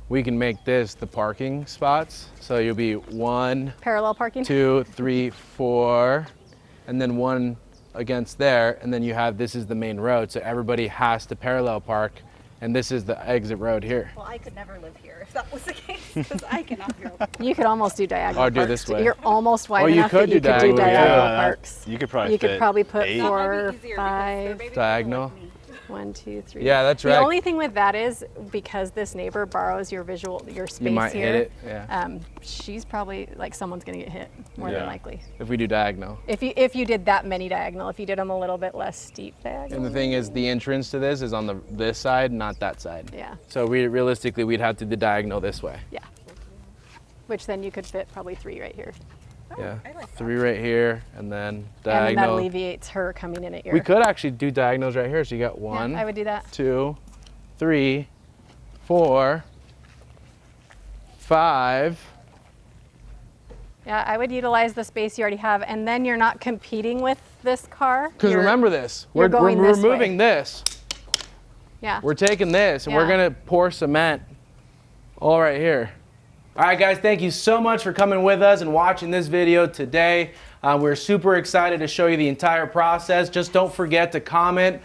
we can make this the parking spots. So you'll be 1, Parallel parking. 2, 3, 4, and then 1 against there, and then you have, this is the main road, so everybody has to parallel park, and this is the exit road here. Well, I could never live here if that was the case, because I cannot hear. You could almost do diagonal Or do parks. this way. You're almost wide Oh, you enough could that you do could do diagonal, diagonal yeah. parks. You could probably You could fit probably put 8. That might 4, be easier because 5. they're basically Diagonal. like me. 1, 2, 3. Yeah, that's The right. only thing with that is because this neighbor borrows your space You might here. hit it, yeah. She's probably like someone's gonna get hit more than Yeah. likely. If we do diagonal. If you did that many diagonal, if you did them a little bit less steep diagonal. And the thing is, the entrance to this is on this side, not that side. Yeah. So realistically, we'd have to do diagonal this way. Yeah. Which then you could fit probably 3 right here. Yeah. I like that. 3 right here, and then And then that diagonal. alleviates her coming in at your. We could actually do diagonals right here. So you got Yeah, 1, I would do that. 2, 3, 4, 5. Yeah, I would utilize the space you already have, and then you're not competing with this car. Because You're- remember this, you're we're going this way. removing this. Yeah. We're taking this, and we're Yeah. gonna pour cement all right here. All right, guys, thank you so much for coming with us and watching this video today. We're super excited to show you the entire process. Just don't forget to comment,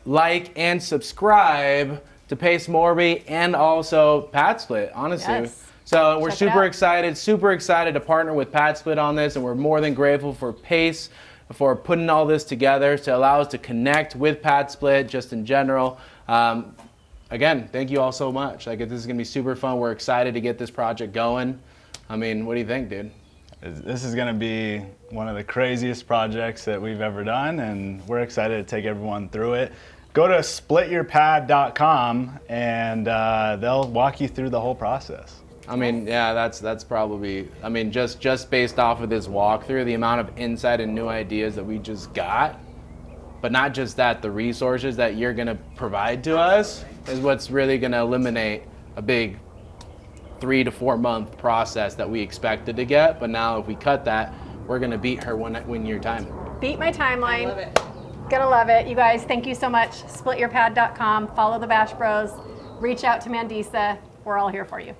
like, and subscribe to Pace Morby and also PadSplit, honestly. Yes. So we're Check it super out. super excited to partner with PadSplit on this, and we're more than grateful for Pace for putting all this together to allow us to connect with PadSplit just in general. Again, thank you all so much. Like, this is gonna be super fun. We're excited to get this project going. I mean, what do you think, dude? This is going to be one of the craziest projects that we've ever done, and we're excited to take everyone through it. Go to splityourpad.com, and they'll walk you through the whole process. I mean, yeah, that's probably, I mean, just based off of this walkthrough, the amount of insight and new ideas that we just got, but not just that, the resources that you're gonna provide to us is what's really gonna eliminate a big 3 to 4 month process that we expected to get. But now if we cut that, we're gonna beat her one year time. Beat my timeline. I love it. Gonna love it. You guys, thank you so much. Splityourpad.com. Follow the Bash Bros. Reach out to Mandisa. We're all here for you.